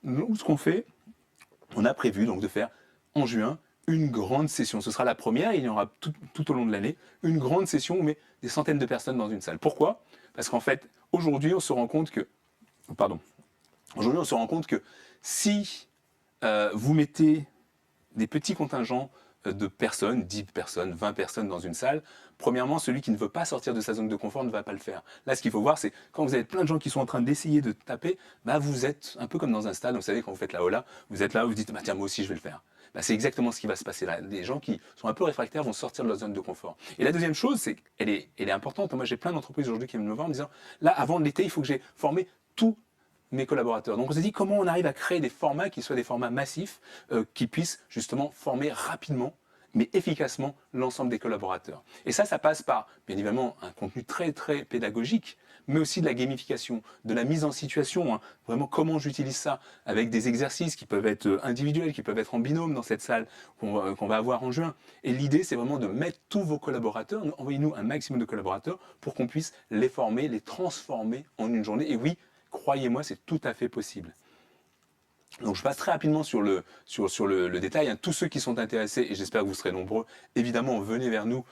Nous, ce qu'on fait, on a prévu donc de faire en juin une grande session. Ce sera la première, il y aura tout au long de l'année, une grande session où on met des centaines de personnes dans une salle. Pourquoi? Parce qu'en fait, aujourd'hui, on se rend compte que, si vous mettez des petits contingents de personnes, 10 personnes, 20 personnes dans une salle, premièrement, celui qui ne veut pas sortir de sa zone de confort ne va pas le faire. Là, ce qu'il faut voir, c'est quand vous avez plein de gens qui sont en train d'essayer de taper, vous êtes un peu comme dans un stade, vous savez, quand vous faites la hola, vous êtes là, vous dites, tiens, moi aussi, je vais le faire. C'est exactement ce qui va se passer là. Des gens qui sont un peu réfractaires vont sortir de leur zone de confort. Et la deuxième chose, c'est qu'elle est importante. Moi, j'ai plein d'entreprises aujourd'hui qui viennent me voir en me disant, là, avant l'été, il faut que j'ai formé tous mes collaborateurs. Donc on s'est dit comment on arrive à créer des formats qui soient des formats massifs, qui puissent justement former rapidement mais efficacement l'ensemble des collaborateurs. Et ça passe par, bien évidemment, un contenu très très pédagogique, mais aussi de la gamification, de la mise en situation, hein. Vraiment comment j'utilise ça, avec des exercices qui peuvent être individuels, qui peuvent être en binôme dans cette salle qu'on va avoir en juin. Et l'idée, c'est vraiment de mettre tous vos collaborateurs, envoyez-nous un maximum de collaborateurs pour qu'on puisse les former, les transformer en une journée. Et oui, croyez-moi, c'est tout à fait possible. Donc je passe très rapidement sur le détail. Tous ceux qui sont intéressés, et j'espère que vous serez nombreux, évidemment, revenez vers nous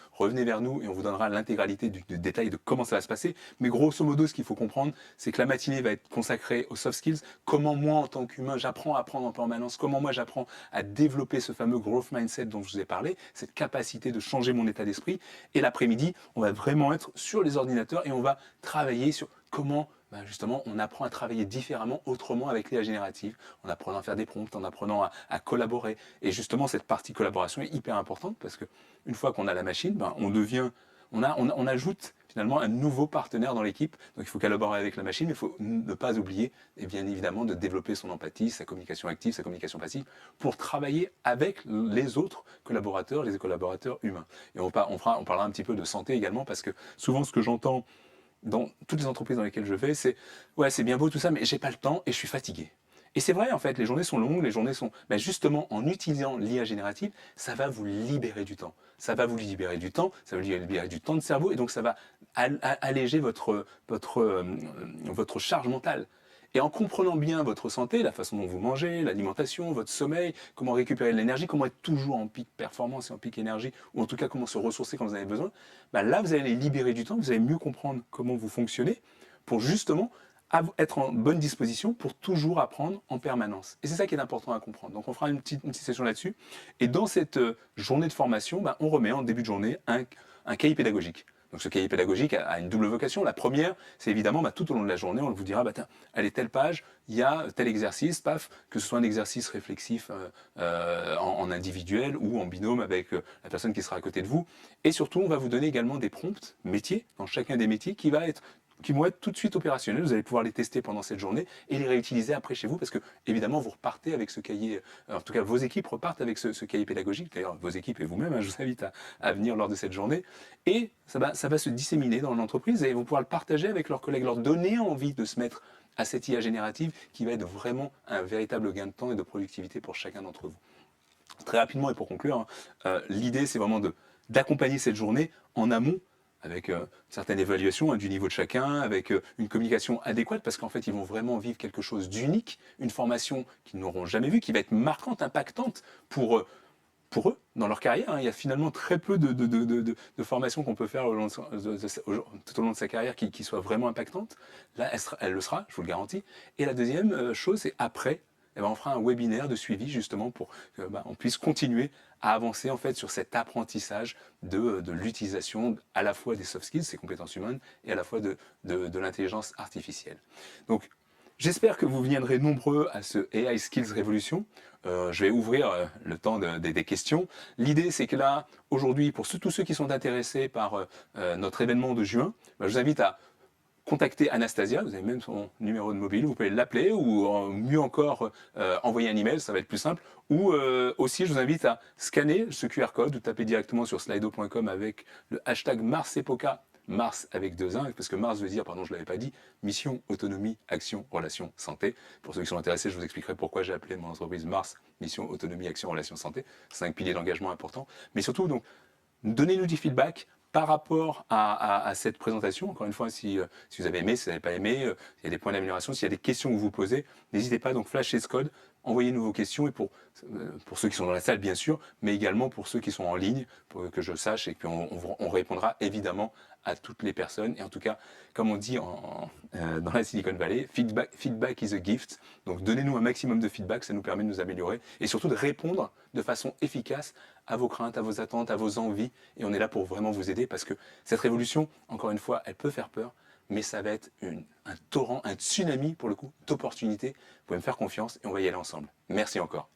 et on vous donnera l'intégralité du détail de comment ça va se passer. Mais grosso modo, ce qu'il faut comprendre, c'est que la matinée va être consacrée aux soft skills. Comment moi, en tant qu'humain, j'apprends à apprendre en permanence. Comment moi, j'apprends à développer ce fameux growth mindset dont je vous ai parlé, cette capacité de changer mon état d'esprit. Et l'après-midi, on va vraiment être sur les ordinateurs et on va travailler sur comment justement, on apprend à travailler différemment, autrement avec l'IA générative, en apprenant à faire des prompts, en apprenant à collaborer. Et justement, cette partie collaboration est hyper importante parce qu'une fois qu'on a la machine, on ajoute finalement un nouveau partenaire dans l'équipe. Donc il faut collaborer avec la machine, mais il faut ne pas oublier, et bien évidemment, de développer son empathie, sa communication active, sa communication passive, pour travailler avec les autres collaborateurs, les collaborateurs humains. Et on parlera un petit peu de santé également, parce que souvent ce que j'entends dans toutes les entreprises dans lesquelles je vais, c'est ouais, c'est bien beau tout ça, mais j'ai pas le temps et je suis fatigué. Et c'est vrai, en fait, les journées sont longues, les journées sont. Justement, en utilisant l'IA générative, ça va vous libérer du temps. Ça va vous libérer du temps, ça va vous libérer du temps de cerveau, et donc ça va alléger votre charge mentale. Et en comprenant bien votre santé, la façon dont vous mangez, l'alimentation, votre sommeil, comment récupérer de l'énergie, comment être toujours en pic performance et en pic énergie, ou en tout cas comment se ressourcer quand vous en avez besoin, là vous allez libérer du temps, vous allez mieux comprendre comment vous fonctionnez pour justement être en bonne disposition pour toujours apprendre en permanence. Et c'est ça qui est important à comprendre. Donc on fera une petite session là-dessus. Et dans cette journée de formation, on remet en début de journée un cahier pédagogique. Donc ce cahier pédagogique a une double vocation. La première, c'est évidemment tout au long de la journée, on vous dira, tiens, allez, telle page, il y a tel exercice, paf, que ce soit un exercice réflexif en individuel ou en binôme avec la personne qui sera à côté de vous. Et surtout, on va vous donner également des prompts métiers, dans chacun des métiers, qui vont être tout de suite opérationnels. Vous allez pouvoir les tester pendant cette journée et les réutiliser après chez vous, parce que évidemment vous repartez avec ce cahier, en tout cas vos équipes repartent avec ce cahier pédagogique, d'ailleurs vos équipes et vous-même, je vous invite à venir lors de cette journée, et ça va se disséminer dans l'entreprise et ils vont pouvoir le partager avec leurs collègues, leur donner envie de se mettre à cette IA générative qui va être vraiment un véritable gain de temps et de productivité pour chacun d'entre vous. Très rapidement et pour conclure, l'idée c'est vraiment d'accompagner cette journée en amont, avec une certaine évaluation du niveau de chacun, avec une communication adéquate, parce qu'en fait, ils vont vraiment vivre quelque chose d'unique, une formation qu'ils n'auront jamais vue, qui va être marquante, impactante pour pour eux, dans leur carrière. Hein. Il y a finalement très peu de formations qu'on peut faire tout au long de sa carrière qui soient vraiment impactantes. Là, elle le sera, je vous le garantis. Et la deuxième chose, c'est après, eh ben, on fera un webinaire de suivi justement pour qu'on puisse continuer à avancer en fait sur cet apprentissage de l'utilisation à la fois des soft skills, ces compétences humaines, et à la fois de l'intelligence artificielle. Donc, j'espère que vous viendrez nombreux à ce AI Skills Revolution. Je vais ouvrir le temps des questions. L'idée, c'est que là, aujourd'hui, pour tous ceux qui sont intéressés par notre événement de juin, je vous invite à contacter Anastasia. Vous avez même son numéro de mobile. Vous pouvez l'appeler ou mieux encore envoyer un email. Ça va être plus simple. Ou aussi, je vous invite à scanner ce QR code ou taper directement sur slido.com avec le hashtag MarsEpoca. Mars avec 2 1, parce que Mars veut dire, pardon, je ne l'avais pas dit, mission, autonomie, action, relation, santé. Pour ceux qui sont intéressés, je vous expliquerai pourquoi j'ai appelé mon entreprise Mars, mission, autonomie, action, relation, santé. 5 piliers d'engagement importants. Mais surtout, donc, donnez-nous du feedback par rapport à cette présentation. Encore une fois, si vous avez aimé, si vous n'avez pas aimé, il y a des points d'amélioration, s'il y a des questions que vous vous posez, n'hésitez pas, donc flashez ce code, envoyez-nous vos questions, et pour ceux qui sont dans la salle, bien sûr, mais également pour ceux qui sont en ligne, pour que je sache, et puis on répondra évidemment à toutes les personnes. Et en tout cas, comme on dit dans la Silicon Valley, feedback is a gift. Donc donnez-nous un maximum de feedback, ça nous permet de nous améliorer et surtout de répondre de façon efficace à vos craintes, à vos attentes, à vos envies. Et on est là pour vraiment vous aider parce que cette révolution, encore une fois, elle peut faire peur, mais ça va être un torrent, un tsunami pour le coup, d'opportunités. Vous pouvez me faire confiance et on va y aller ensemble. Merci encore.